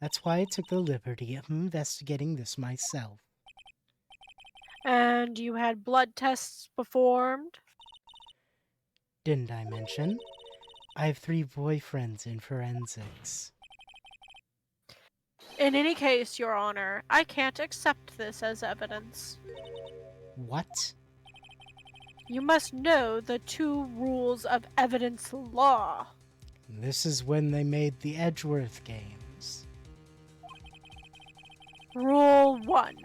That's why I took the liberty of investigating this myself. And you had blood tests performed? Didn't I mention? I have 3 boyfriends in forensics. In any case, Your Honor, I can't accept this as evidence. What? You must know the 2 rules of evidence law. This is when they made the Edgeworth games. Rule 1.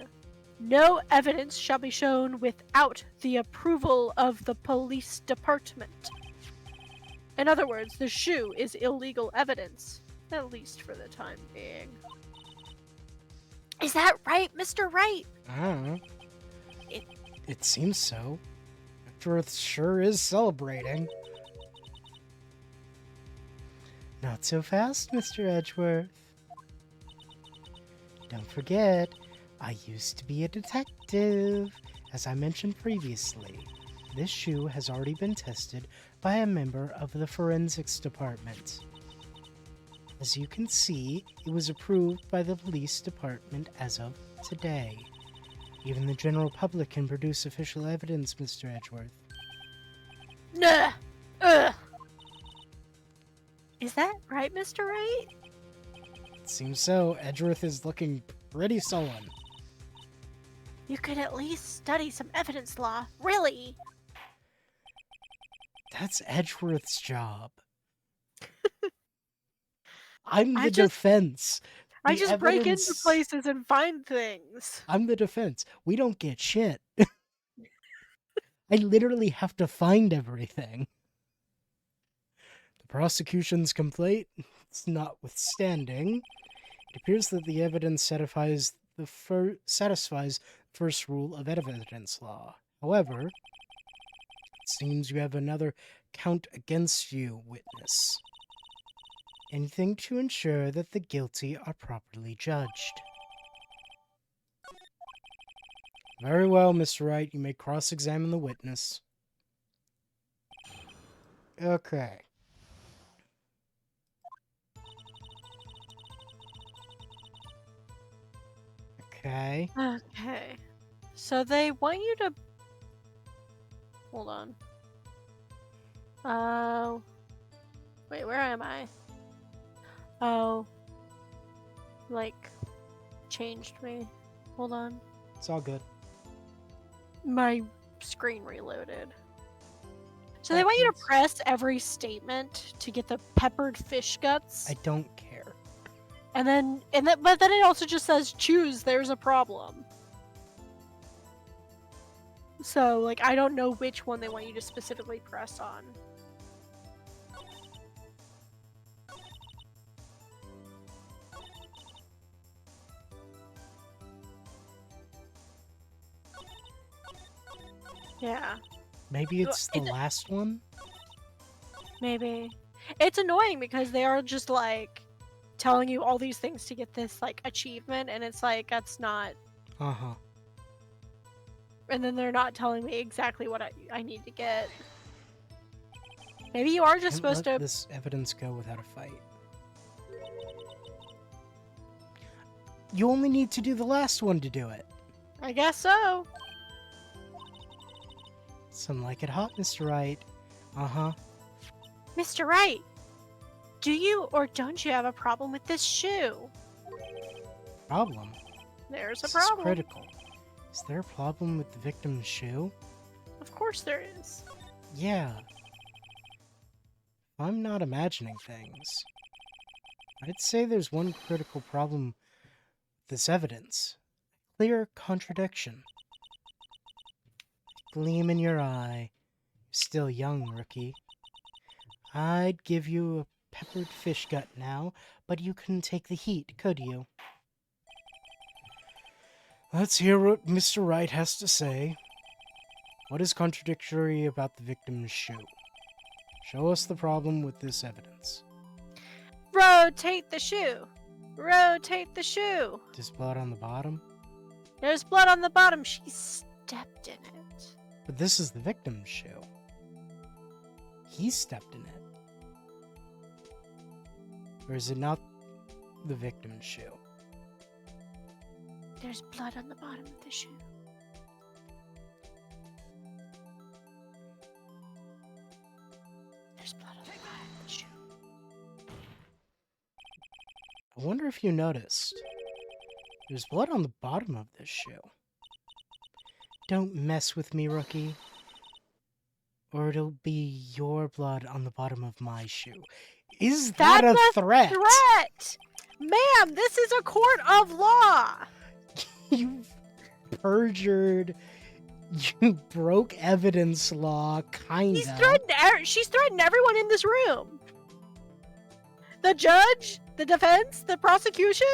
No evidence shall be shown without the approval of the police department. In other words, the shoe is illegal evidence, at least for the time being. Is that right, Mr. Wright? It seems so. Edgeworth sure is celebrating. Not so fast, Mr. Edgeworth. Don't forget, I used to be a detective, as I mentioned previously. This shoe has already been tested by a member of the forensics department. As you can see, it was approved by the police department as of today. Even the general public can produce official evidence, Mr. Edgeworth. Nah. Ugh. Is that right, Mr. Wright? It seems so. Edgeworth is looking pretty sullen. You could at least study some evidence law. Really? That's Edgeworth's job. I'm the I just- defense. I The just break into evidence- places and find things. I'm the defense. We don't get shit. I literally have to find everything. The prosecution's complaint notwithstanding, it appears that the evidence satisfies the first rule of evidence law. However, it seems you have another count against you, witness. Anything to ensure that the guilty are properly judged. Very well, Mr. Wright. You may cross-examine the witness. Okay. Okay. Okay. So they want you to... Hold on. Oh. Wait, where am I? Oh. Like, changed me. Hold on. It's all good. My screen reloaded. So they want you to Happens. press every statement to get the peppered fish guts. I don't care. But then it also just says choose, there's a problem. So, like, I don't know which one they want you to specifically press on. Yeah, Maybe it's the It's- last one? maybe. It's annoying because they are just, like, telling you all these things to get this, like, achievement, and it's like, that's not... Uh-huh. And then they're not telling me exactly what I need to get. Maybe you are just Can't supposed let to... this evidence go without a fight. You only need to do the last one to do it. I guess so. Some like it hot, Mr. Wright. Uh-huh. Mr. Wright, do you or don't you have a problem with this shoe? Problem? There's a This is problem. critical. Is there a problem with the victim's shoe? Of course there is. Yeah. I'm not imagining things. I'd say there's one critical problem with this evidence. Clear contradiction. Gleam in your eye. You're still young, rookie. I'd give you a peppered fish gut now, but you couldn't take the heat, could you? Let's hear what Mr. Wright has to say. What is contradictory about the victim's shoe? Show us the problem with this evidence. Rotate the shoe. Rotate the shoe. There's blood on the bottom, There's blood on the bottom. She stepped in it. but this is the victim's shoe. He stepped in it. Or is it not the victim's shoe? There's blood on the bottom of the shoe. There's blood on the bottom of the shoe. I wonder if you noticed. There's blood on the bottom of this shoe. Don't mess with me, rookie. Or it'll be your blood on the bottom of my shoe. Is that That's a threat? Threat! Ma'am, this is a court of law! You perjured. You broke evidence law, kinda. She's threatened everyone in this room. The judge, the defense, the prosecution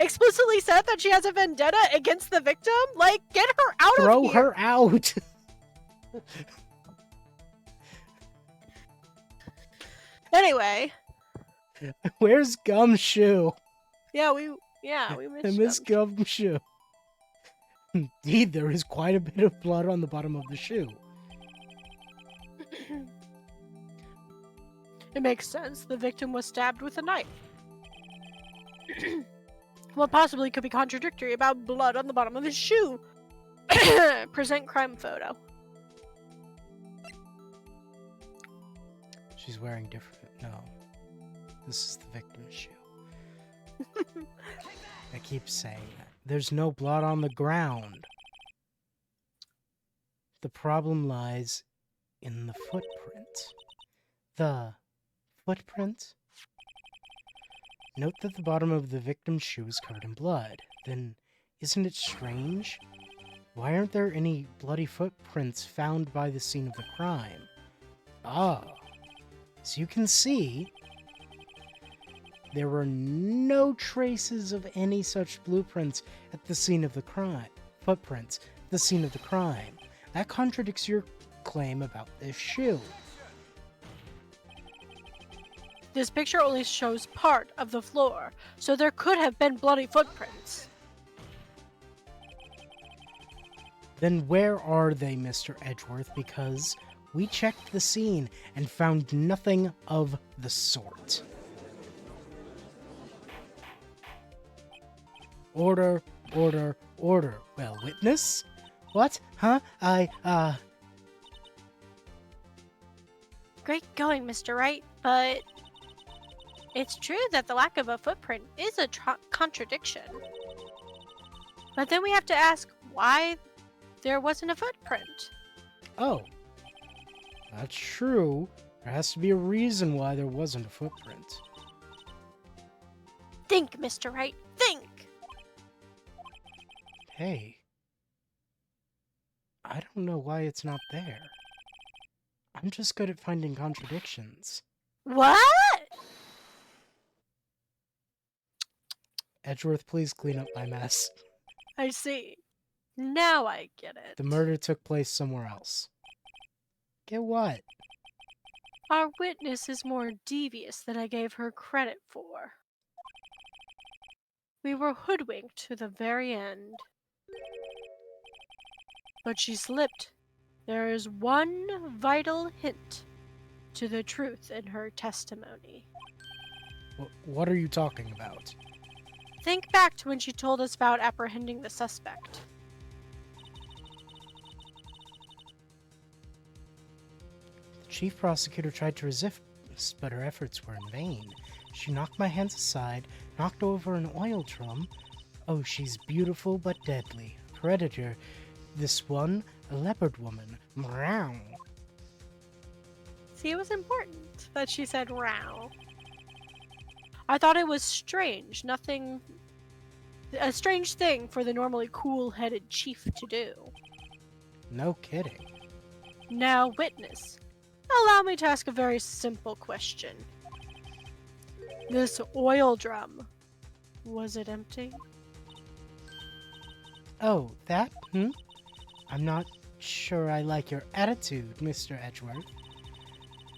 explicitly said that she has a vendetta against the victim. Like, get her out Throw of here. her out. Anyway, Where's Gumshoe? we I missed miss them. Gumshoe. Indeed, there is quite a bit of blood on the bottom of the shoe. It makes sense. The victim was stabbed with a knife. What possibly could be contradictory about blood on the bottom of his shoe? Present crime photo. She's wearing different. No. This is the victim's shoe. I keep saying that. There's no blood on the ground. The problem lies in the footprint. The footprint? Note that the bottom of the victim's shoe is covered in blood. Then, isn't it strange? Why aren't there any bloody footprints found by the scene of the crime? Ah, as you can see, there were no traces of any such blueprints at the scene of the crime. Footprints, at the scene of the crime. That contradicts your claim about this shoe. This picture only shows part of the floor, so there could have been bloody footprints. Then where are they, Mr. Edgeworth? Because we checked the scene and found nothing of the sort. Order, order, order. Well, witness? What? Huh? Great going, Mr. Wright, but it's true that the lack of a footprint is a contradiction. But then we have to ask why there wasn't a footprint. Oh. That's true. There has to be a reason why there wasn't a footprint. Think, Mr. Wright, think! Hey. I don't know why it's not there. I'm just good at finding contradictions. What? Edgeworth, please clean up my mess. I see. Now I get it. The murder took place somewhere else. Get what? Our witness is more devious than I gave her credit for. We were hoodwinked to the very end. But she slipped. There is one vital hint to the truth in her testimony. What are you talking about? Think back to when she told us about apprehending the suspect. The chief prosecutor tried to resist, but her efforts were in vain. She knocked my hands aside, knocked over an oil drum. Oh, she's beautiful but deadly. Predator. This one, a leopard woman. Meow. See, it was important that she said "row." I thought it was strange. A strange thing for the normally cool-headed chief to do. No kidding. Now, witness, allow me to ask a very simple question. This oil drum, was it empty? Oh, that? I'm not sure I like your attitude, Mr. Edgeworth.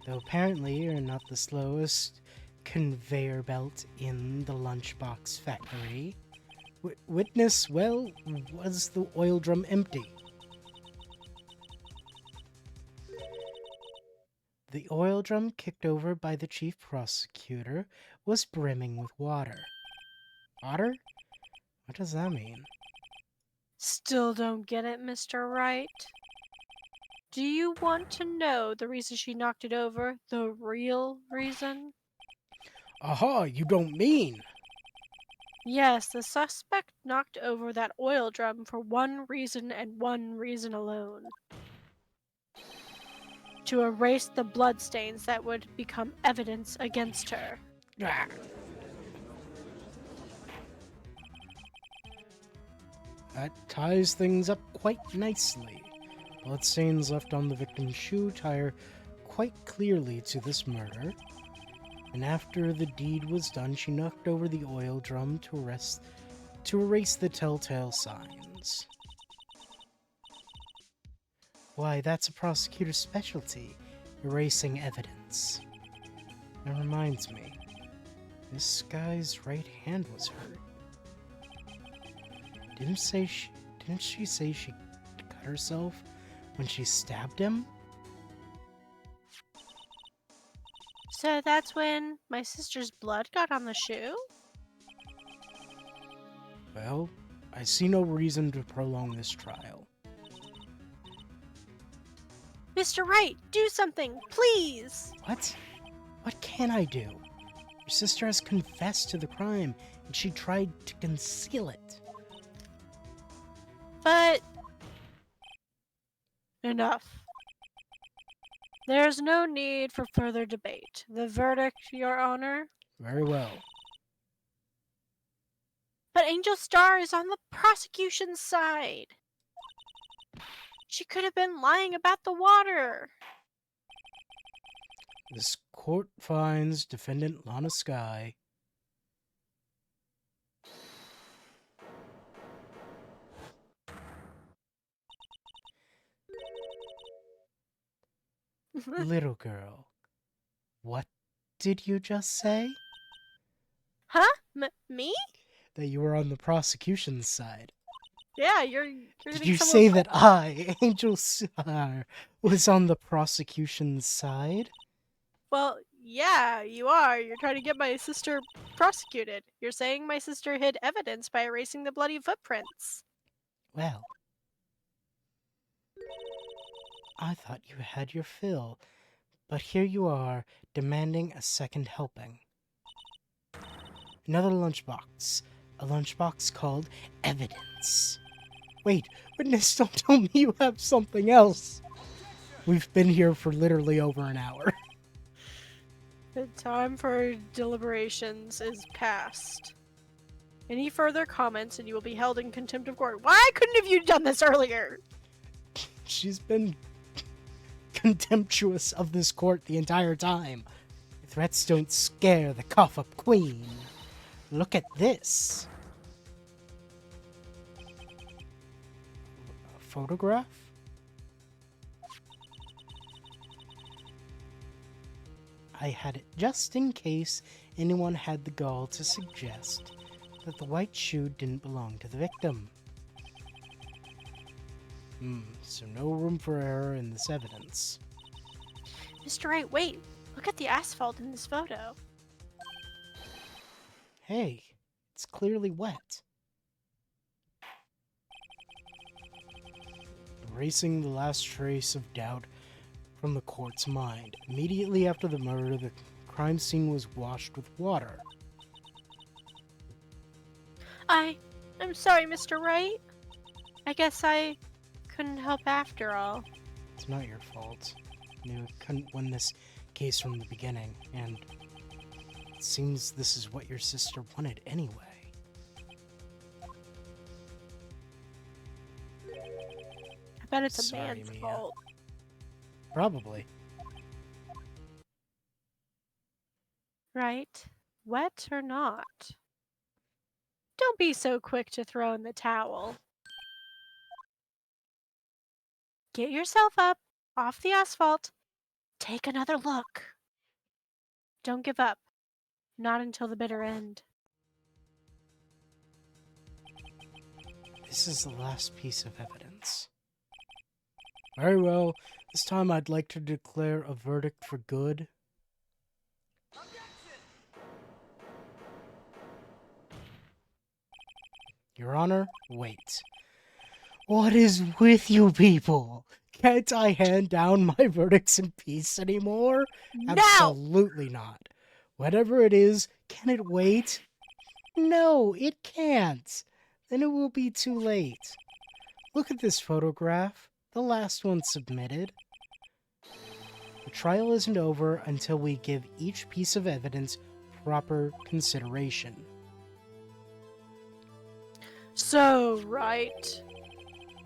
Though apparently you're not the slowest conveyor belt in the lunchbox factory. Witness, well, was the oil drum empty? The oil drum kicked over by the chief prosecutor was brimming with water. Water? What does that mean? Still don't get it, Mr. Wright? Do you want to know the reason she knocked it over? The real reason? Aha, you don't mean! Yes, the suspect knocked over that oil drum for one reason and one reason alone. To erase the bloodstains that would become evidence against her. Ah. That ties things up quite nicely. Bloodstains left on the victim's shoe tie quite clearly to this murder. And after the deed was done, she knocked over the oil drum to erase the telltale signs. Why, that's a prosecutor's specialty, erasing evidence. That reminds me, this guy's right hand was hurt. Didn't Didn't she say she cut herself when she stabbed him? So that's when my sister's blood got on the shoe? Well, I see no reason to prolong this trial. Mr. Wright, do something, please! What? What can I do? Your sister has confessed to the crime, and she tried to conceal it. But... Enough. There's no need for further debate. The verdict, Your Honor? Very well. But Angel Star is on the prosecution's side. She could have been lying about the water. This court finds defendant Lana Sky Little girl, what did you just say? Huh? Me? That you were on the prosecution's side. Yeah, you're Did giving you someone say that I, Angel Star, was on the prosecution's side? Well, yeah, you are. You're trying to get my sister prosecuted. You're saying my sister hid evidence by erasing the bloody footprints. Well, I thought you had your fill, but here you are, demanding a second helping. Another lunchbox. A lunchbox called evidence. Wait, witness, don't tell me you have something else. We've been here for literally over an hour. The time for deliberations is past. Any further comments and you will be held in contempt of court. Why couldn't have you done this earlier? She's been contemptuous of this court the entire time. Threats don't scare the cough-up queen. Look at this. A photograph? I had it just in case anyone had the gall to suggest that the white shoe didn't belong to the victim. So no room for error in this evidence. Mr. Wright, wait. Look at the asphalt in this photo. Hey, it's clearly wet. Erasing the last trace of doubt from the court's mind. Immediately after the murder, the crime scene was washed with water. I'm sorry, Mr. Wright. I guess I couldn't help after all. It's not your fault. You couldn't win this case from the beginning, and it seems this is what your sister wanted anyway. I bet it's a Sorry, man's Mia. fault. Probably. Right? Wet or not? Don't be so quick to throw in the towel. Get yourself up, off the asphalt. Take another look. Don't give up. Not until the bitter end. This is the last piece of evidence. Very well. This time I'd like to declare a verdict for good. Your Honor, wait. What is with you people? Can't I hand down my verdicts in peace anymore? No! Absolutely not. Whatever it is, can it wait? No, it can't. Then it will be too late. Look at this photograph, the last one submitted. The trial isn't over until we give each piece of evidence proper consideration. So, right.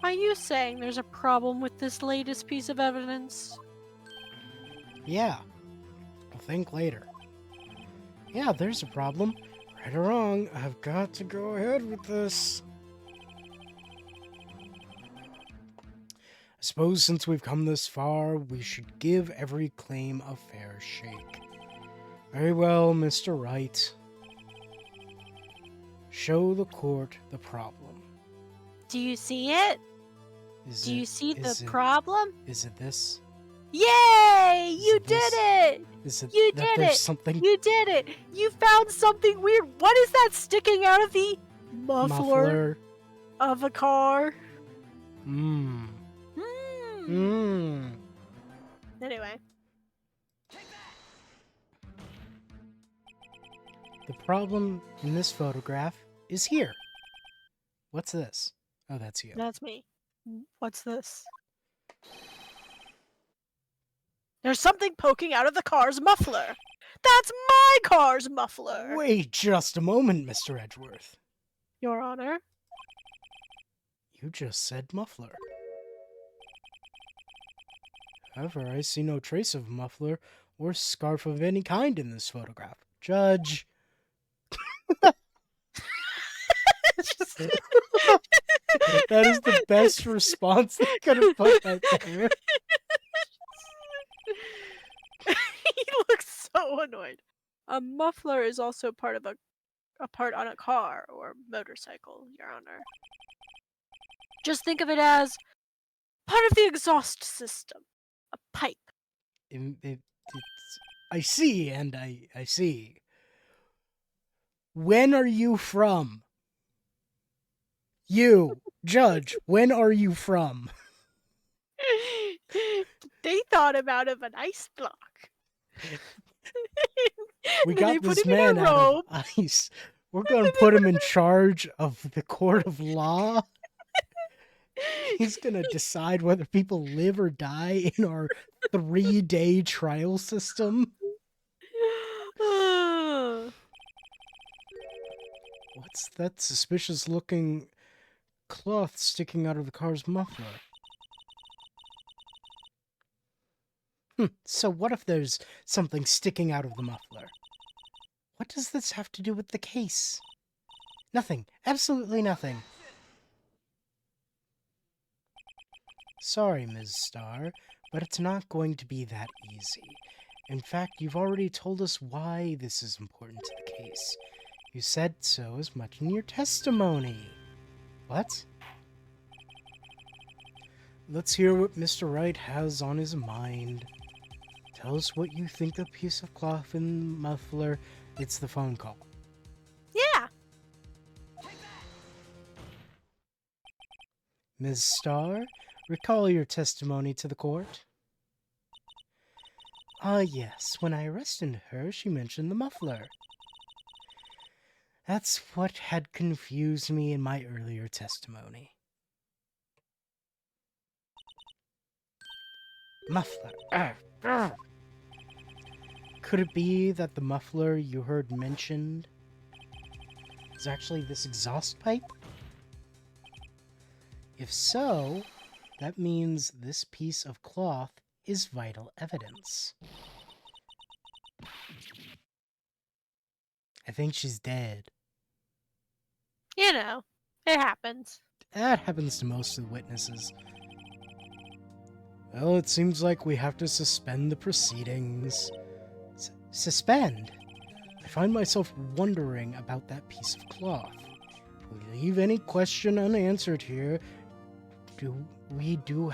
Are you saying there's a problem with this latest piece of evidence? Yeah, I'll think later. Yeah, there's a problem. Right or wrong, I've got to go ahead with this. I suppose since we've come this far, we should give every claim a fair shake. Very well, Mr. Wright. Show the court the problem. Do you see it? Is Do you see the is it, problem? Is it this? Yay! Is You it did this? it! Is it You that did there's it! something You did it! You found something weird. What is that sticking out of the muffler of a car? Mmm. Hmm. Mmm. Anyway. The problem in this photograph is here. What's this? Oh, that's you. That's me. What's this? There's something poking out of the car's muffler. That's my car's muffler! Wait just a moment, Mr. Edgeworth. Your Honor? You just said muffler. However, I see no trace of muffler or scarf of any kind in this photograph. Judge. That is the best response they could have put right there. He looks so annoyed. A muffler is also part of a part on a car or motorcycle, Your Honor. Just think of it as part of the exhaust system. A pipe. I see, and I see. When are you from? You, Judge, when are you from? They thought about of an ice block. We Then they got put this him in a man out robe. of ice. We're going to put him in charge of the court of law. He's going to decide whether people live or die in our 3-day trial system. What's that suspicious looking cloth sticking out of the car's muffler? So what if there's something sticking out of the muffler? What does this have to do with the case? Nothing. Absolutely nothing. Sorry, Ms. Starr, but it's not going to be that easy. In fact, you've already told us why this is important to the case. You said so as much in your testimony. What? Let's hear what Mr. Wright has on his mind. Tell us what you think the piece of cloth in the muffler. It's the phone call. Yeah. Ms. Starr, recall your testimony to the court. Yes. When I arrested her, she mentioned the muffler. That's what had confused me in my earlier testimony. Muffler. Could it be that the muffler you heard mentioned is actually this exhaust pipe? If so, that means this piece of cloth is vital evidence. I think she's dead. You know, it happens. That happens to most of the witnesses. Well, it seems like we have to suspend the proceedings. Suspend? I find myself wondering about that piece of cloth. If we leave any question unanswered here, we do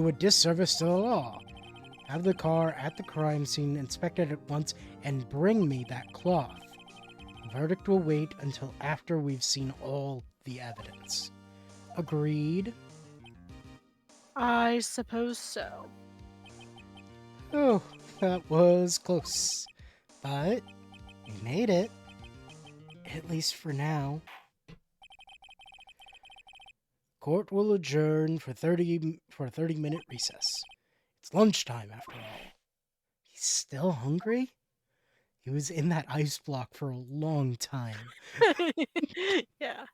a disservice to the law. Have the car at the crime scene inspected at once and bring me that cloth. The verdict will wait until after we've seen all the evidence. Agreed? I suppose so. Oh, that was close. But we made it. At least for now. Court will adjourn for a 30-minute recess. It's lunchtime after all. He's still hungry? He was in that ice block for a long time. Yeah.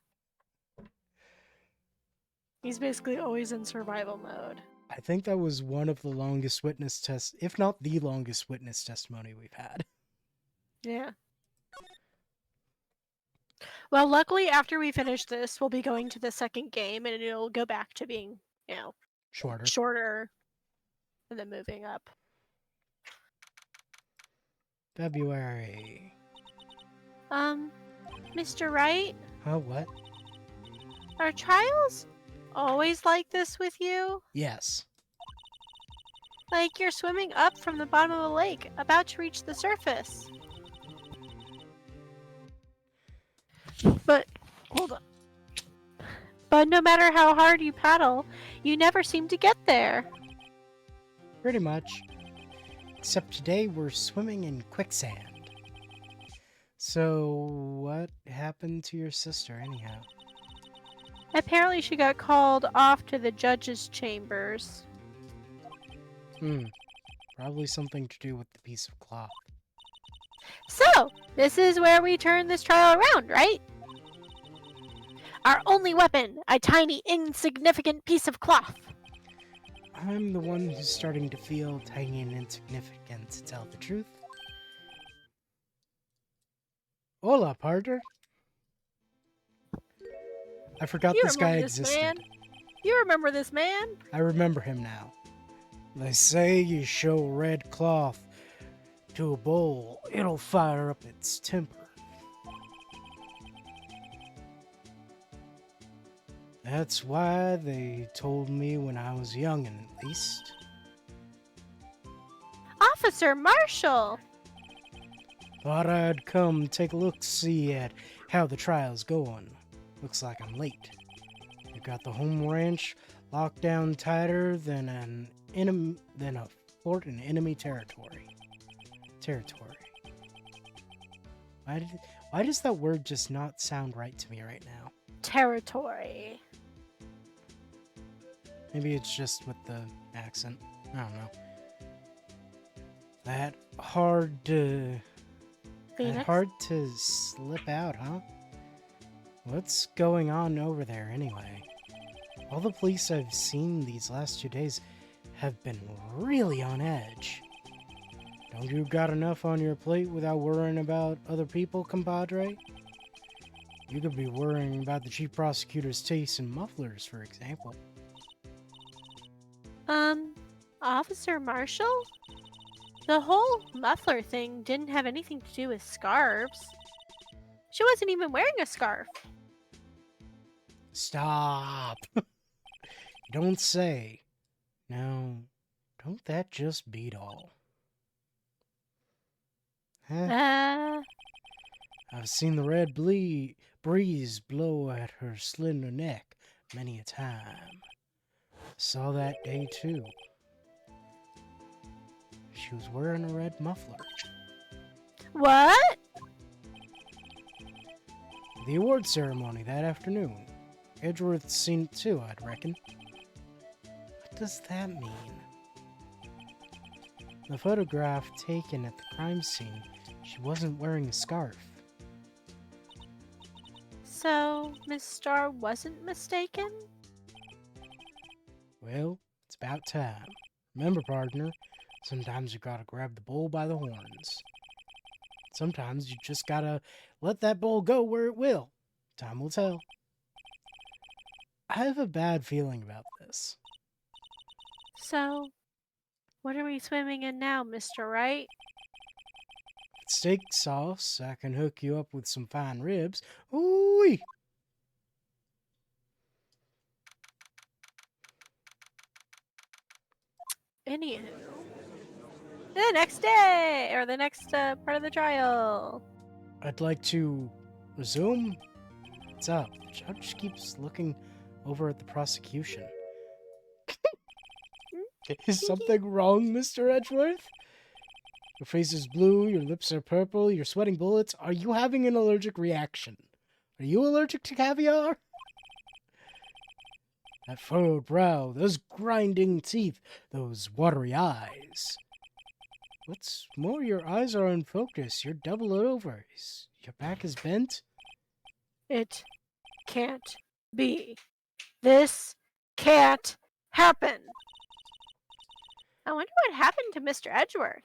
He's basically always in survival mode. I think that was one of the longest witness tests, if not the longest witness testimony we've had. Yeah. Well, luckily, after we finish this, we'll be going to the second game, and it'll go back to being, shorter, and then moving up. February. Mr. Wright? What? Are trials always like this with you? Yes. Like you're swimming up from the bottom of a lake, about to reach the surface. But, hold on. But no matter how hard you paddle, you never seem to get there. Pretty much. Except today we're swimming in quicksand. So, what happened to your sister, anyhow? Apparently she got called off to the judge's chambers. Probably something to do with the piece of cloth. So, this is where we turn this trial around, right? Our only weapon, a tiny, insignificant piece of cloth. I'm the one who's starting to feel tiny and insignificant, to tell the truth. Hola, partner. I forgot You this guy remember this existed. man? You remember this man? I remember him now. They say you show red cloth to a bull, it'll fire up its temper. That's why they told me when I was young, at least. Officer Marshall! Thought I'd come take a look, see at how the trial's going. Looks like I'm late. They got the home ranch locked down tighter than a fort in enemy territory. Why does that word just not sound right to me right now? Territory. Maybe it's just with the accent. I don't know. That hard to slip out, huh? What's going on over there anyway? All the police I've seen these last 2 days have been really on edge. Don't you got enough on your plate without worrying about other people, compadre? You could be worrying about the chief prosecutor's taste in mufflers, for example. Officer Marshall? The whole muffler thing didn't have anything to do with scarves. She wasn't even wearing a scarf. Stop! You don't say. Now, don't that just beat all? Huh? I've seen the red breeze blow at her slender neck many a time. Saw that day too. She was wearing a red muffler. What? The award ceremony that afternoon. Edgeworth's seen it too, I'd reckon. What does that mean? The photograph taken at the crime scene, she wasn't wearing a scarf. So, Miss Starr wasn't mistaken? Well, it's about time. Remember, partner, sometimes you gotta grab the bull by the horns. Sometimes you just gotta let that bull go where it will. Time will tell. I have a bad feeling about this. So, what are we swimming in now, Mr. Wright? Steak sauce, I can hook you up with some fine ribs. Ooh-wee! Anywho. The next day! Or the next part of the trial. I'd like to resume. What's up? The judge keeps looking over at the prosecution. Is something wrong, Mr. Edgeworth? Your face is blue, your lips are purple, you're sweating bullets. Are you having an allergic reaction? Are you allergic to caviar? That furrowed brow, those grinding teeth, those watery eyes. What's more, your eyes are in focus. You're doubled over. Your back is bent. It can't be. This can't happen. I wonder what happened to Mr. Edgeworth.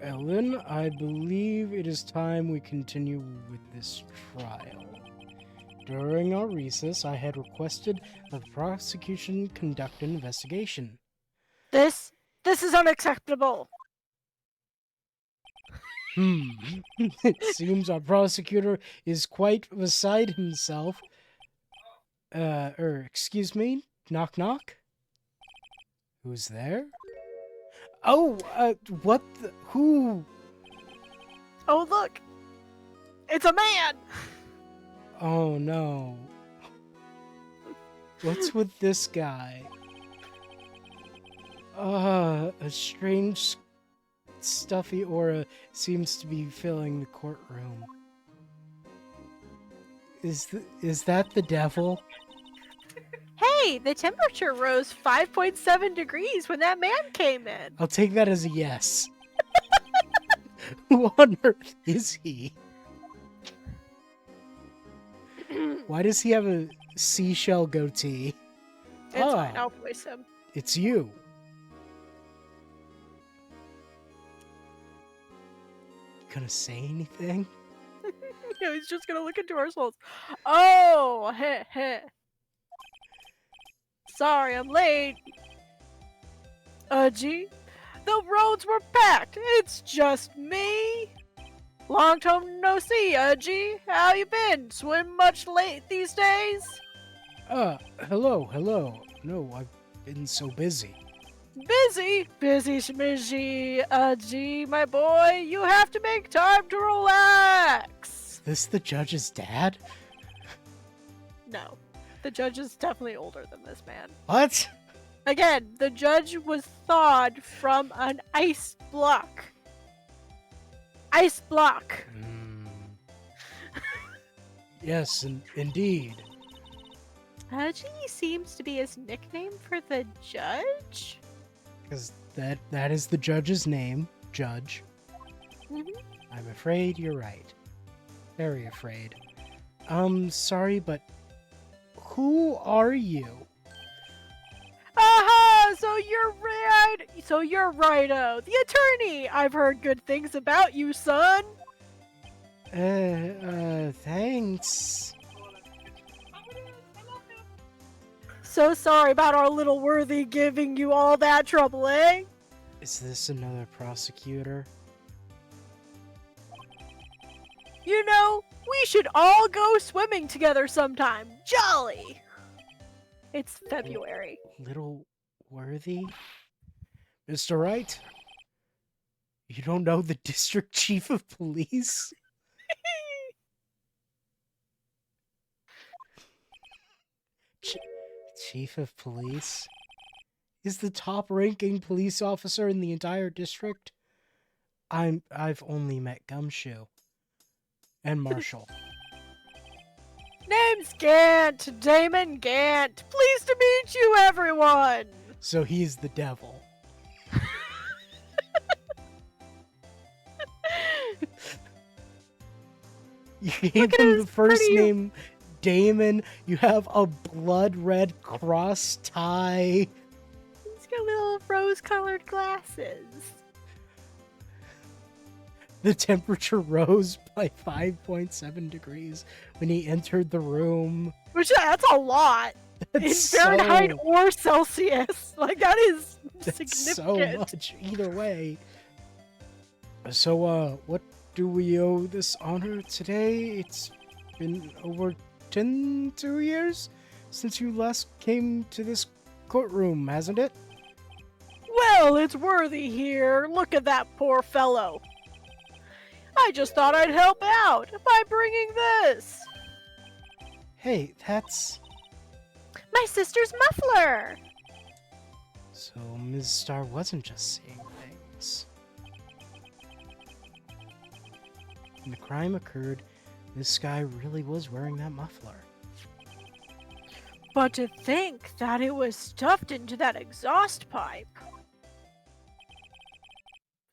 Ellen, I believe it is time we continue with this trial. During our recess, I had requested that the prosecution conduct an investigation. This is unacceptable. It seems our prosecutor is quite beside himself. Excuse me? Knock knock? Who's there? Oh, what the, who? Oh, look! It's a man! Oh no. What's with this guy? A strange stuffy aura seems to be filling the courtroom. Is that the devil? Hey, the temperature rose 5.7 degrees when that man came in. I'll take that as a yes. Who on earth is he? Why does he have a seashell goatee? It's fine, I'll voice him. It's you. Gonna say anything? Yeah, he's just gonna look into our souls. Oh, heh heh. Sorry, I'm late. Gee, the roads were packed. It's just me. Long time no see, Gee. How you been? Swim much late these days? Hello. No, I've been so busy. Busy schmizzy, Gee, my boy. You have to make time to relax. This the judge's dad? No, the judge is definitely older than this man. What? Again, the judge was thawed from an ice block. Ice block. Yes, indeed. Haji seems to be his nickname for the judge. Because that is the judge's name, Judge. Mhm. I'm afraid you're right. Very afraid. Sorry, but who are you? Aha! So you're righto, the attorney. I've heard good things about you, son. Thanks. So sorry about our little worthy giving you all that trouble, eh? Is this another prosecutor? You know, we should all go swimming together sometime. Jolly! It's February. Little Worthy? Mr. Wright? You don't know the district chief of police? Chief of police? Is the top-ranking police officer in the entire district? I've only met Gumshoe. And Marshall. Name's Gant, Damon Gant. Pleased to meet you, everyone. So he's the devil. You gave him the first name Damon. You have a blood red cross tie. He's got little rose-colored glasses. The temperature rose by 5.7 degrees when he entered the room. Which, that's a lot. In Fahrenheit or Celsius. Like, that is significant. So much, either way. So, what do we owe this honor today? It's been over 2 years since you last came to this courtroom, hasn't it? Well, it's Worthy here. Look at that poor fellow. I just thought I'd help out by bringing this. Hey, that's... my sister's muffler. So Ms. Starr wasn't just seeing things. When the crime occurred, this guy really was wearing that muffler. But to think that it was stuffed into that exhaust pipe.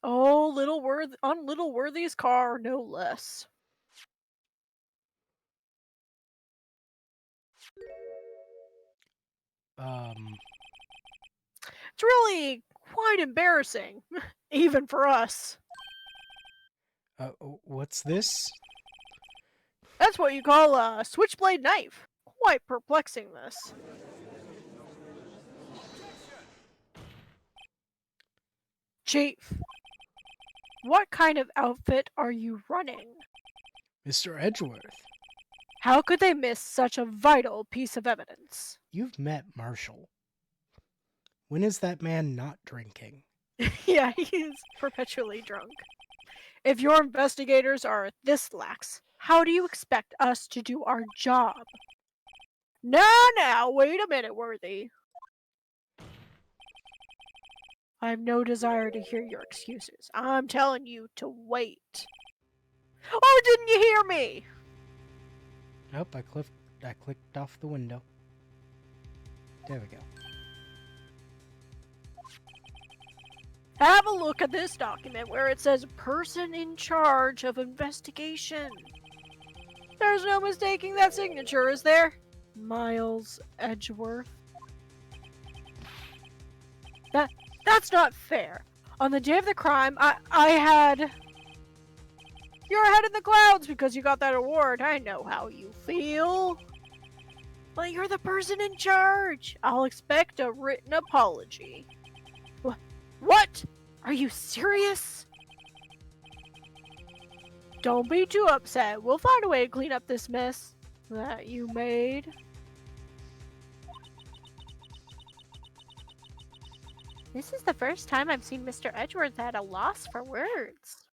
Oh, on Little Worthy's car, no less. It's really quite embarrassing, even for us. What's this? That's what you call a switchblade knife. Quite perplexing, this. Chief, what kind of outfit are you running? Mr. Edgeworth. How could they miss such a vital piece of evidence? You've met Marshall. When is that man not drinking? Yeah, he's perpetually drunk. If your investigators are this lax, how do you expect us to do our job? Now, wait a minute, Worthy. I have no desire to hear your excuses. I'm telling you to wait. Oh, didn't you hear me? Nope, I clicked off the window. There we go. Have a look at this document where it says person in charge of investigation. There's no mistaking that signature, is there? Miles Edgeworth. That's not fair. On the day of the crime, I had... You're ahead in the clouds because you got that award. I know how you feel. But you're the person in charge. I'll expect a written apology. What? Are you serious? Don't be too upset. We'll find a way to clean up this mess that you made. This is the first time I've seen Mr. Edgeworth at a loss for words.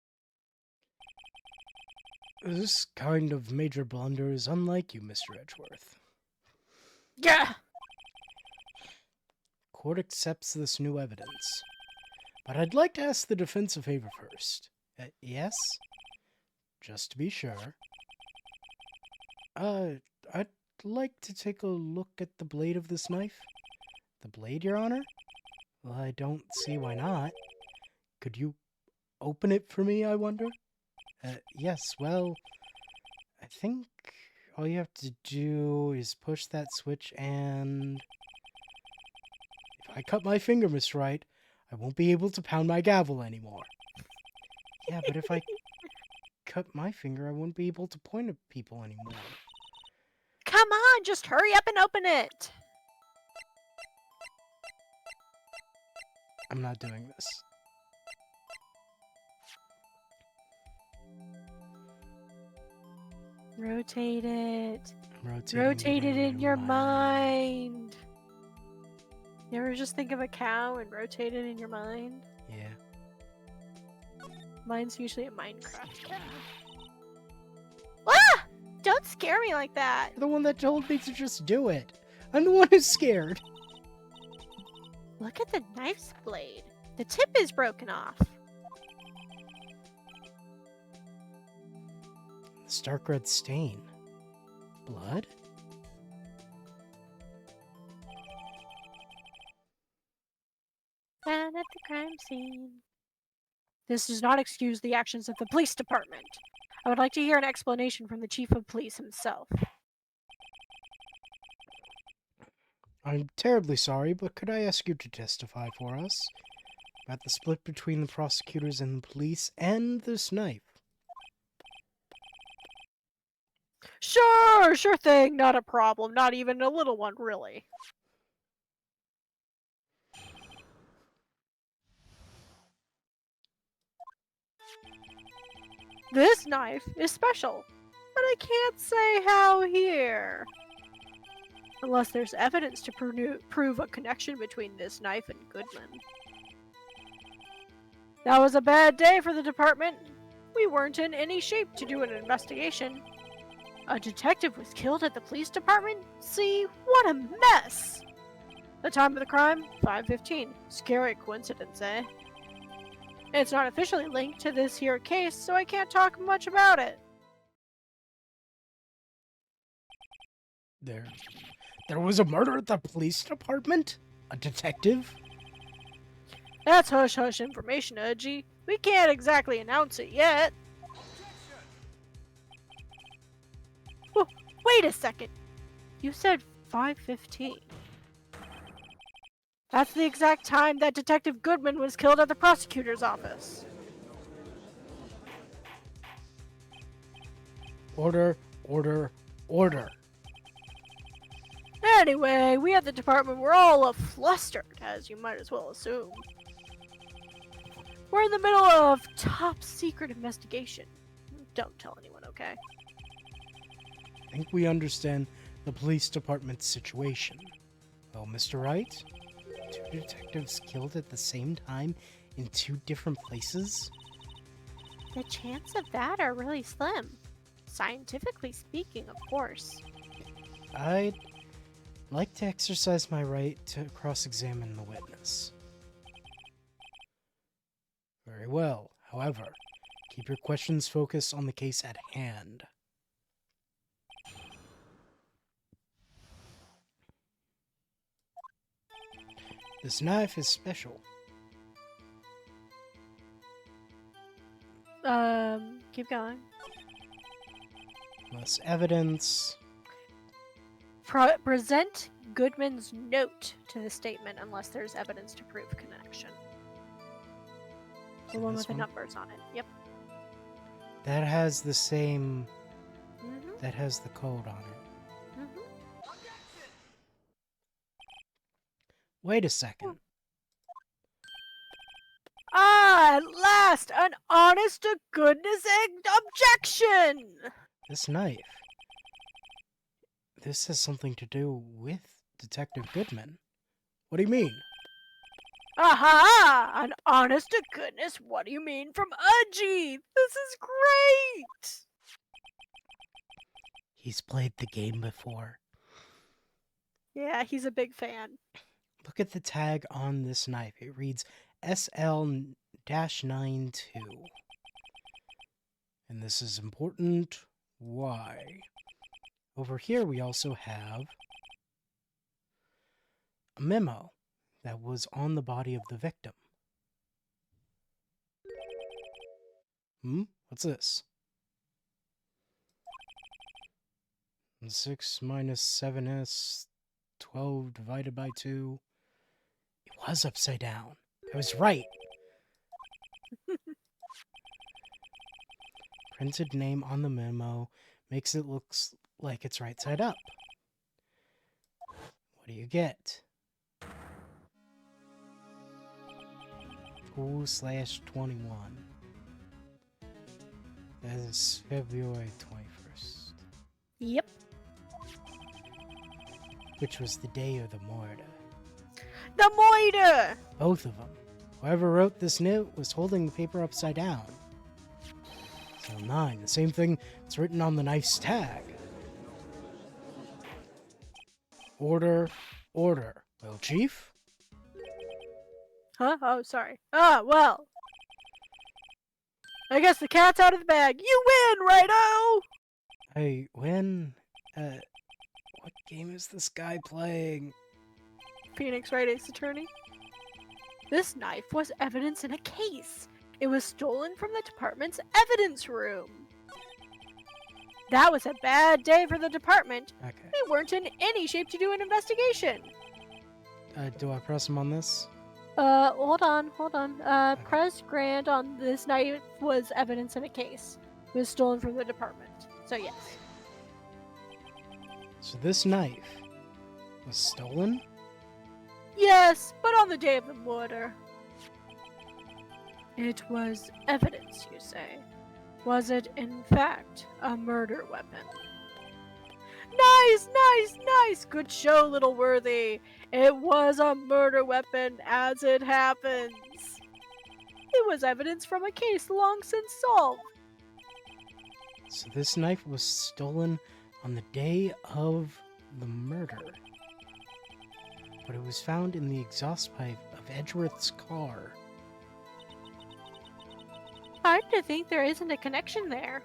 This kind of major blunder is unlike you, Mr. Edgeworth. Yeah. Court accepts this new evidence. But I'd like to ask the defense a favor first. Yes? Just to be sure. I'd like to take a look at the blade of this knife. The blade, Your Honor? Well, I don't see why not. Could you open it for me, I wonder? Yes, well, I think all you have to do is push that switch and... If I cut my finger, Miss Wright, I won't be able to pound my gavel anymore. Yeah, but if I cut my finger, I won't be able to point at people anymore. Come on, just hurry up and open it. I'm not doing this. Rotate it. Rotate it in your mind. You ever just think of a cow and rotate it in your mind? Yeah. Mine's usually a Minecraft cow. Ah! Don't scare me like that. You're the one that told me to just do it. I'm the one who's scared. Look at the knife's blade. The tip is broken off. The stark red stain. Blood? Found at the crime scene. This does not excuse the actions of the police department. I would like to hear an explanation from the chief of police himself. I'm terribly sorry, but could I ask you to testify for us about the split between the prosecutors and the police and this knife? Sure thing, not a problem, not even a little one, really. This knife is special, but I can't say how here. Unless there's evidence to prove a connection between this knife and Goodman. That was a bad day for the department. We weren't in any shape to do an investigation. A detective was killed at the police department? See, what a mess! The time of the crime? 5:15. Scary coincidence, eh? It's not officially linked to this here case, so I can't talk much about it. There was a murder at the police department? A detective? That's hush-hush information, Udgy. We can't exactly announce it yet. Well, wait a second. You said 5:15. That's the exact time that Detective Goodman was killed at the prosecutor's office. Order, order, order. Anyway, we at the department were all flustered, as you might as well assume. We're in the middle of top secret investigation. Don't tell anyone, okay? think we understand the police department's situation. Well, Mr. Wright, 2 detectives killed at the same time in 2 different places? The chances of that are really slim. Scientifically speaking, of course. I'd like to exercise my right to cross-examine the witness. Very well. However, keep your questions focused on the case at hand. This knife is special. Keep going. Less evidence. Present Goodman's note to the statement unless there's evidence to prove connection. The So one this with the one? numbers on it. Yep. That has the same. Mm-hmm. That has the code on it. Mm-hmm. Wait a second. Ah, at last, an honest to goodness objection! This knife. This has something to do with Detective Goodman. What do you mean? Aha! An honest to goodness, what do you mean from Udgy? This is great! He's played the game before. Yeah, he's a big fan. Look at the tag on this knife. It reads SL-92. And this is important. Why? Over here we also have a memo that was on the body of the victim. What's this? 6 minus 7s, 12 divided by 2. It was upside down. I was right. Printed name on the memo makes it look like it's right side up. What do you get? 2/21. That is February 21st. Yep. Which was the day of the murder. The moiter! Both of them. Whoever wrote this note was holding the paper upside down. So 9, the same thing that's written on the knife's tag. Order, order. Well, Chief? Huh? Oh, sorry. Ah, well. I guess the cat's out of the bag. You win, righto! Hey, when? What game is this guy playing? Phoenix Wright Ace Attorney. This knife was evidence in a case. It was stolen from the department's evidence room. That was a bad day for the department. Okay. They weren't in any shape to do an investigation. Do I press him on this? Hold on. Press grant on this knife was evidence in a case. It was stolen from the department. So yes. So this knife was stolen? Yes, but on the day of the murder. It was evidence, you say. Was it, in fact, a murder weapon? Nice! Good show, little worthy. It was a murder weapon, as it happens. It was evidence from a case long since solved. So this knife was stolen on the day of the murder. But it was found in the exhaust pipe of Edgeworth's car. Hard to think there isn't a connection there.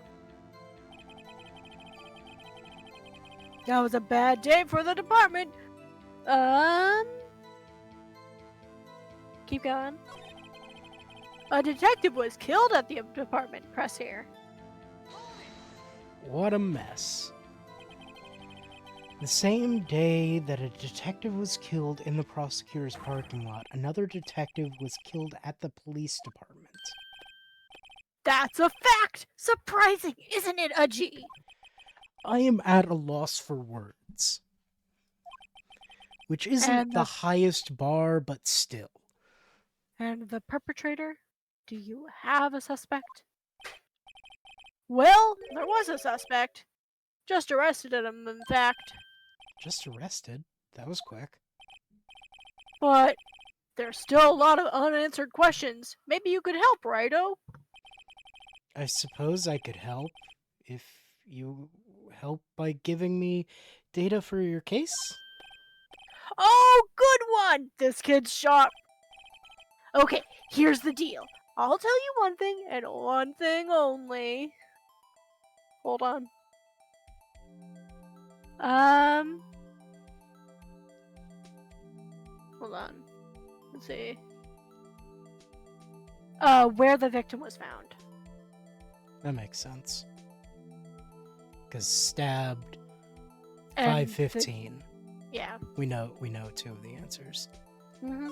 That was a bad day for the department. Keep going. A detective was killed at the department. Press here. What a mess. The same day that a detective was killed in the prosecutor's parking lot, another detective was killed at the police department. That's a fact! Surprising, isn't it, Udgy? I am at a loss for words. Which isn't And the highest bar, but still. And the perpetrator? Do you have a suspect? Well, there was a suspect. Just arrested him, in fact. Just arrested? That was quick. But there's still a lot of unanswered questions. Maybe you could help, Righto? I suppose I could help if you help by giving me data for your case? Oh, good one! This kid's sharp. Okay, here's the deal. I'll tell you one thing and one thing only. Hold on. Hold on. Let's see. Where the victim was found. That makes sense. Because stabbed, And 515. Yeah. We know two of the answers. Mm-hmm.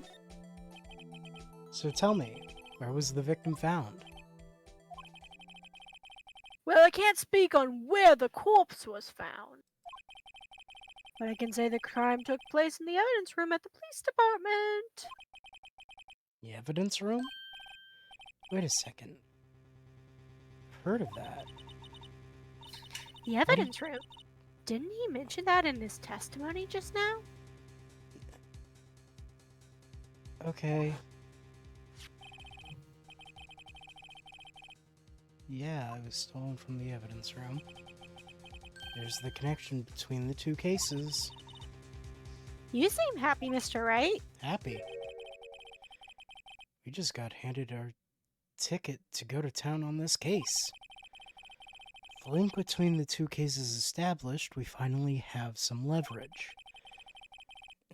So tell me, where was the victim found? Well, I can't speak on where the corpse was found. But I can say the crime took place in the evidence room at the police department. The evidence room? Wait a second. Heard of that. The evidence room? Didn't he mention that in his testimony just now? Okay. Yeah, I was stolen from the evidence room. There's the connection between the two cases. You seem happy, Mr. Wright. Happy. We just got handed our ticket to go to town on this case. The link between the two cases established, we finally have some leverage.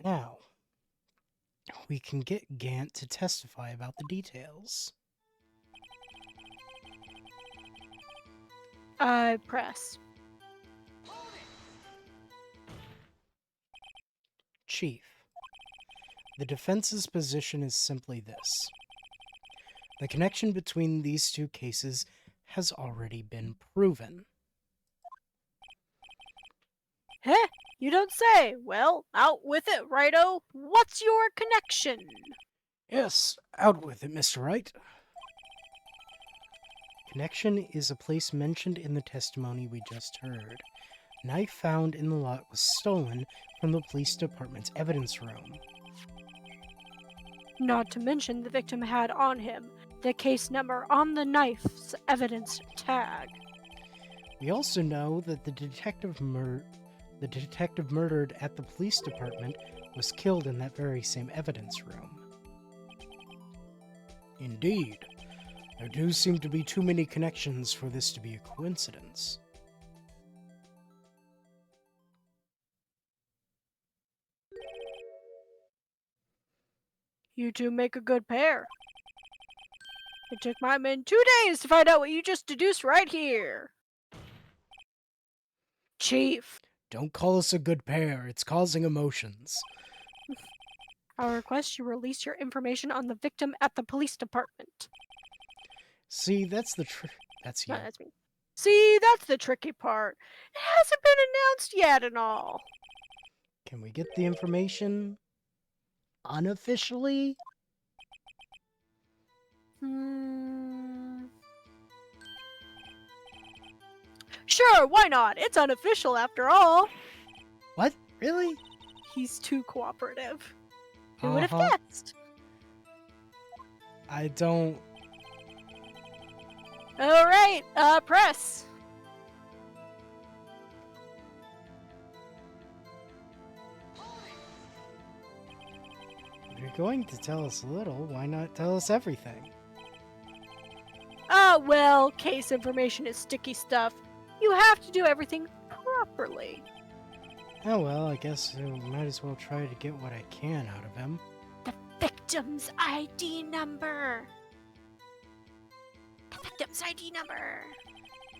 Now, we can get Gant to testify about the details. I press. Chief, the defense's position is simply this. The connection between these two cases has already been proven. Heh, you don't say. Well, out with it, Righto. What's your connection? Yes, out with it, Mr. Wright. Connection is a place mentioned in the testimony we just heard. Knife found in the lot was stolen from the police department's evidence room. Not to mention the victim had on him the case number on the knife's evidence tag. We also know that the detective murdered at the police department was killed in that very same evidence room. Indeed. There do seem to be too many connections for this to be a coincidence. You two make a good pair. It took my men 2 days to find out what you just deduced right here. Chief, Don't call us a good pair, it's causing emotions. I request you release your information on the victim at the police department. See, that's the that's you. No, that's me. See, that's the tricky part. It hasn't been announced yet and all. Can we get the information unofficially? Sure, why not? It's unofficial after all. What? Really? He's too cooperative. Who would have guessed? I don't... Alright, press. If you're going to tell us a little, why not tell us everything? Well, case information is sticky stuff. You have to do everything properly. Oh well, I guess I might as well try to get what I can out of him. The victim's ID number. The victim's ID number.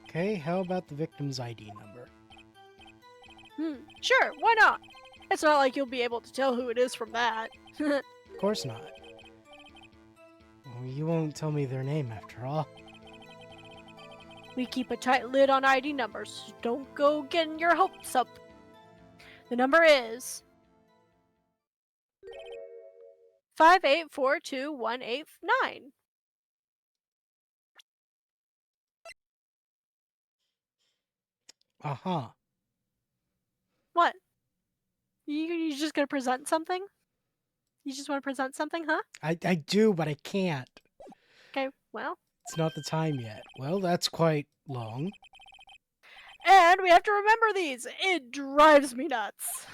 Okay, how about the victim's ID number? Sure, why not? It's not like you'll be able to tell who it is from that. Of course not. Well, you won't tell me their name after all. We keep a tight lid on ID numbers, so don't go getting your hopes up. The number is 5842189. Uh-huh. What? You just gonna present something? You just want to present something, huh? I do, but I can't. Okay, well. It's not the time yet. Well, that's quite long. And we have to remember these. It drives me nuts.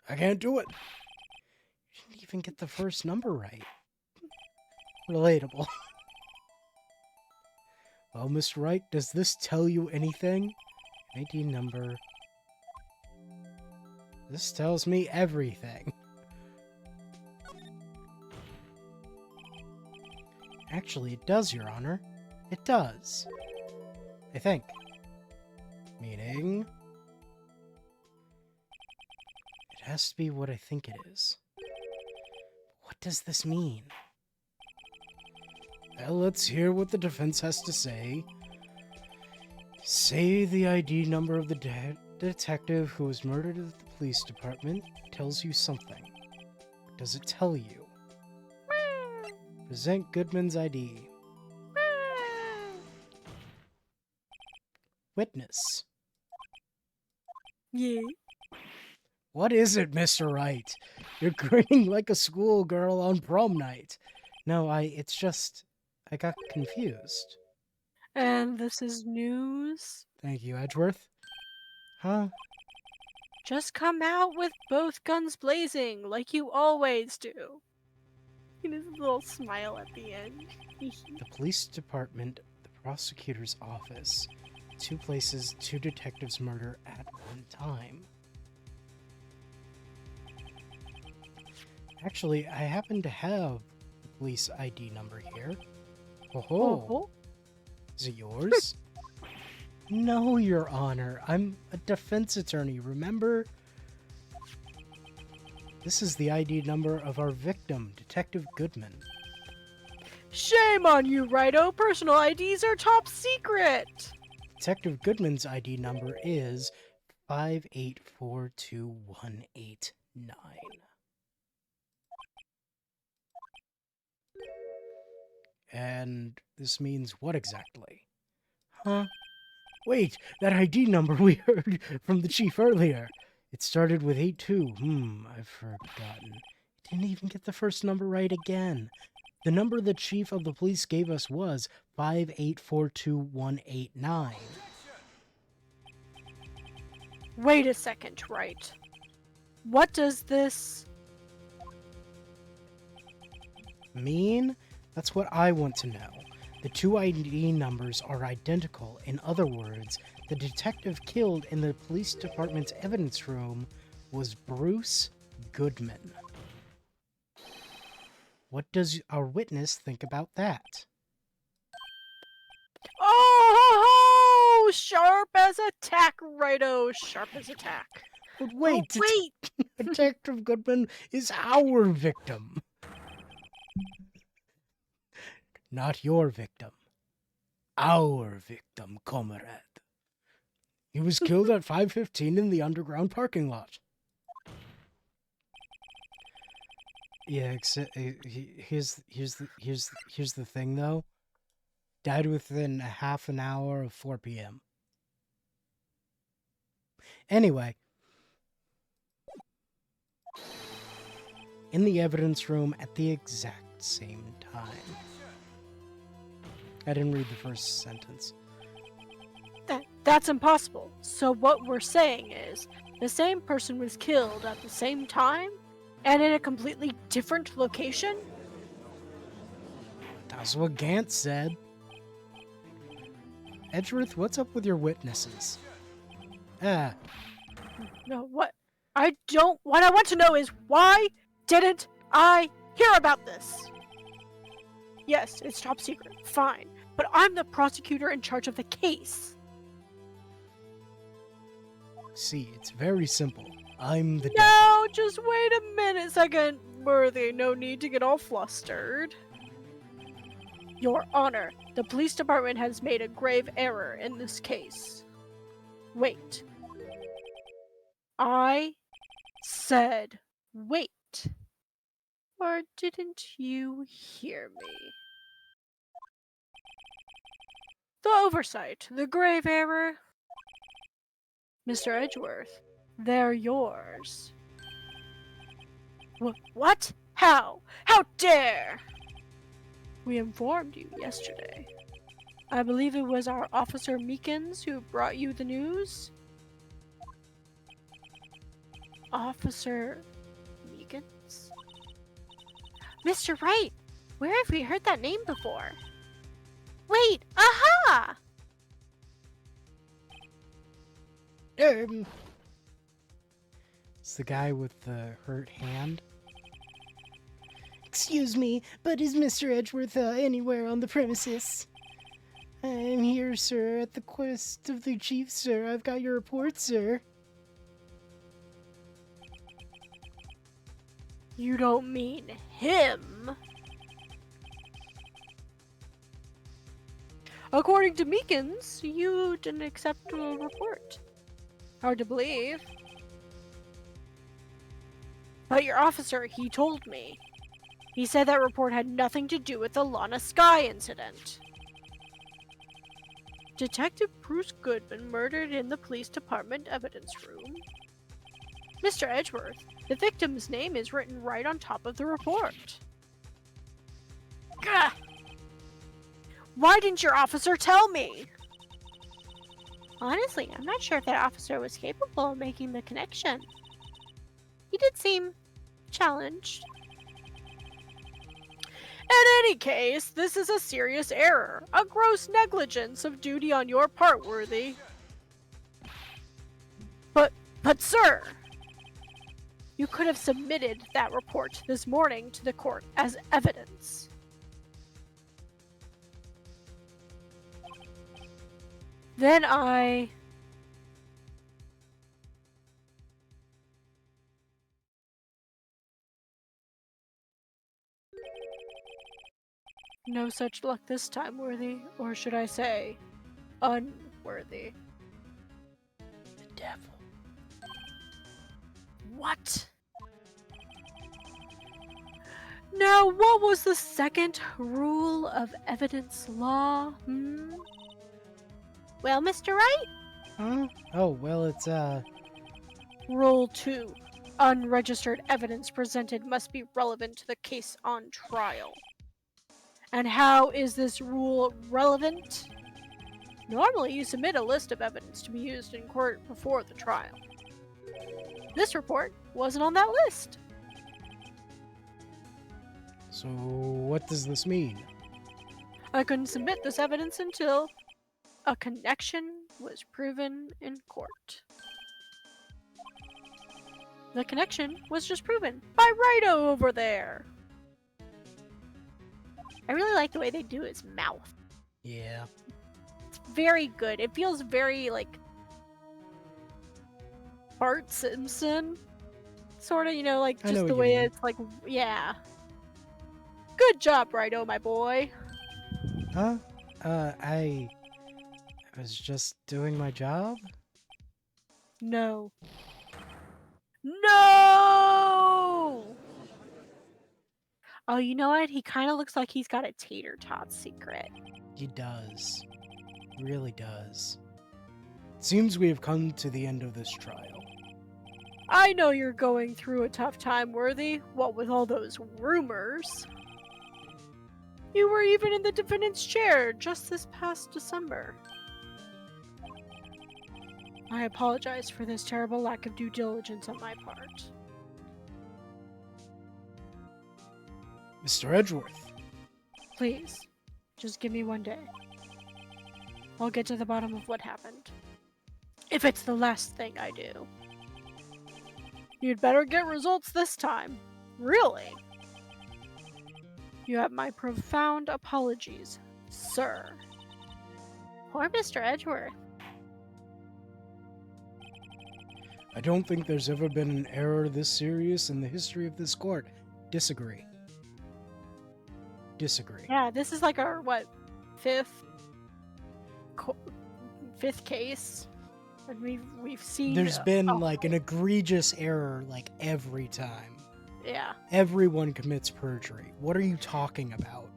I can't do it. You didn't even get the first number right. Relatable. Well, Mr. Wright, does this tell you anything? ID number. This tells me everything. Actually, it does, Your Honor. It does. I think. Meaning... it has to be what I think it is. What does this mean? Well, let's hear what the defense has to say. Say the ID number of the detective who was murdered at the police department tells you something. What does it tell you? Present Goodman's ID. Witness. Yeah. What is it, Mr. Wright? You're grinning like a schoolgirl on prom night. No, it's just... I got confused. And this is news. Thank you, Edgeworth. Huh? Just come out with both guns blazing, like you always do. And his little smile at the end. The police department, the prosecutor's office. 2 places, 2 detectives murder at one time. Actually, I happen to have the police ID number here. Oh, is it yours? No, Your Honor. I'm a defense attorney, remember? This is the ID number of our victim, Detective Goodman. Shame on you, Righto. Personal IDs are top secret. Detective Goodman's ID number is 5842189. And this means what exactly? Huh? Wait, that ID number we heard from the chief earlier. It started with 82. I've forgotten. It didn't even get the first number right again. The number the chief of the police gave us was 5842189. Wait a second, Wright. What does this mean? That's what I want to know. The 2 ID numbers are identical. In other words, the detective killed in the police department's evidence room was Bruce Goodman. What does our witness think about that? Oh, sharp as a tack, Righto. Sharp as a tack. But wait, Oh, wait. Detective Goodman is our victim. Not your victim. Our victim, comrade. He was killed at 5:15 in the underground parking lot. Yeah, here's the thing though. Died within a half an hour of 4 p.m. Anyway, in the evidence room at the exact same time. I didn't read the first sentence. That's impossible. So what we're saying is, the same person was killed at the same time, and in a completely different location? That's what Gantz said. Edgeworth, what's up with your witnesses? No, what I want to know is, why didn't I hear about this? Yes, it's top secret, fine. But I'm the prosecutor in charge of the case. See, it's very simple. I'm the No, just wait a minute, second. Worthy, no need to get all flustered. Your Honor, the police department has made a grave error in this case. Wait. I said wait. Or didn't you hear me? The oversight, the grave error. Mr. Edgeworth, they're yours. What? How? How dare? We informed you yesterday. I believe it was our Officer Meekins who brought you the news. Officer Meekins? Mr. Wright, where have we heard that name before? Wait, aha! It's the guy with the hurt hand. Excuse me, but is Mr. Edgeworth anywhere on the premises? I'm here, sir, at the request of the chief, sir. I've got your report, sir. You don't mean him? According to Meekins, you didn't accept a report. Hard to believe. But your officer, he told me. He said that report had nothing to do with the Lana Sky incident. Detective Bruce Goodman murdered in the police department evidence room. Mr. Edgeworth, the victim's name is written right on top of the report. Gah! Why didn't your officer tell me? Honestly, I'm not sure if that officer was capable of making the connection. He did seem challenged. In any case, this is a serious error, a gross negligence of duty on your part, Worthy. But sir, you could have submitted that report this morning to the court as evidence. Then no such luck this time, Worthy. Or should I say, unworthy. The devil. What? Now, what was the second rule of evidence law? Well, Mr. Wright? Huh? Oh, well, it's, Rule 2. Unregistered evidence presented must be relevant to the case on trial. And how is this rule relevant? Normally, you submit a list of evidence to be used in court before the trial. This report wasn't on that list. So what does this mean? I couldn't submit this evidence until a connection was proven in court. The connection was just proven by Righto over there. I really like the way they do his mouth. Yeah. It's very good. It feels very like Bart Simpson, sort of, you know, like I know just the what you way mean. it's like, yeah. Good job, Righto, my boy. Huh? I was just doing my job? No. No! Oh, you know what? He kind of looks like he's got a tater tot secret. He does. Really does. It seems we have come to the end of this trial. I know you're going through a tough time, Worthy. What with all those rumors? You were even in the defendant's chair just this past December. I apologize for this terrible lack of due diligence on my part. Mr. Edgeworth. Please, just give me one day. I'll get to the bottom of what happened. If it's the last thing I do. You'd better get results this time. Really? You have my profound apologies, sir. Poor Mr. Edgeworth. I don't think there's ever been an error this serious in the history of this court. Disagree. Disagree. Yeah, this is like our, what, fifth case? And we've seen... There's been, like, an egregious error, like, every time. Yeah. Everyone commits perjury. What are you talking about?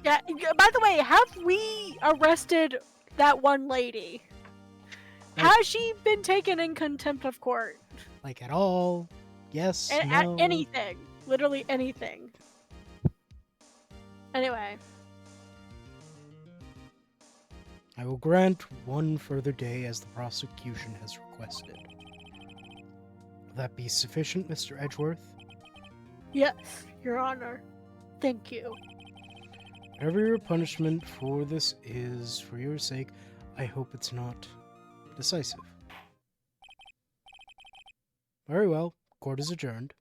Yeah, by the way, have we arrested that one lady? Has she been taken in contempt of court? Like at all? Yes, At no. anything. Literally anything. Anyway. I will grant one further day as the prosecution has requested. Will that be sufficient, Mr. Edgeworth? Yes, Your Honor. Thank you. Whatever your punishment for this is, for your sake, I hope it's not decisive. Very well. Court is adjourned.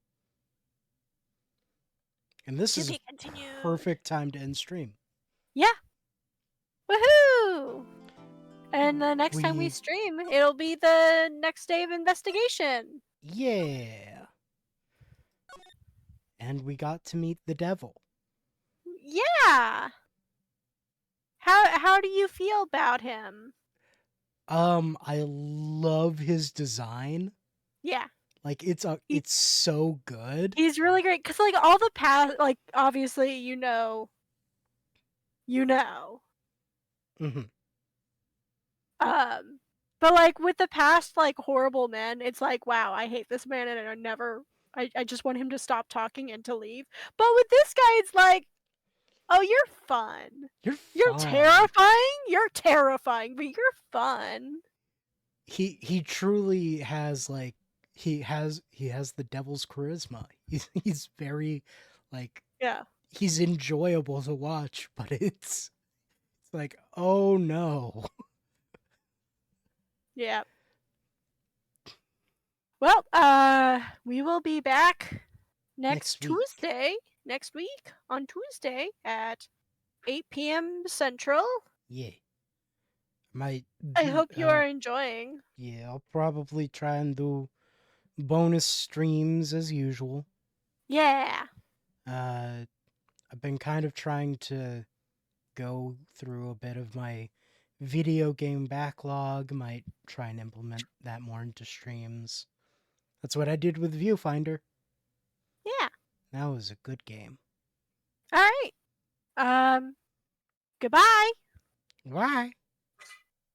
And this To is be a continued. perfect time to end stream. Yeah. Woohoo! And the next time we We- stream, it'll be the next day of investigation. Yeah. And we got to meet the devil. Yeah. How do you feel about him? I love his design. Yeah. Like it's so good. He's really great cuz like all the past like obviously you know. Mhm. But like with the past like horrible men, it's like wow, I hate this man and I just want him to stop talking and to leave. But with this guy it's like oh, you're fun. You're terrifying? You're terrifying, but you're fun. He truly has like he has the devil's charisma. He's very like Yeah. he's enjoyable to watch, but it's like, oh no. Yeah. Well, we will be back next Next week. Tuesday. Next week on Tuesday at 8 p.m. Central. Yeah. I hope you are enjoying. Yeah, I'll probably try and do bonus streams as usual. Yeah. I've been kind of trying to go through a bit of my video game backlog. Might try and implement that more into streams. That's what I did with Viewfinder. Yeah. That was a good game. All right. Goodbye. Bye.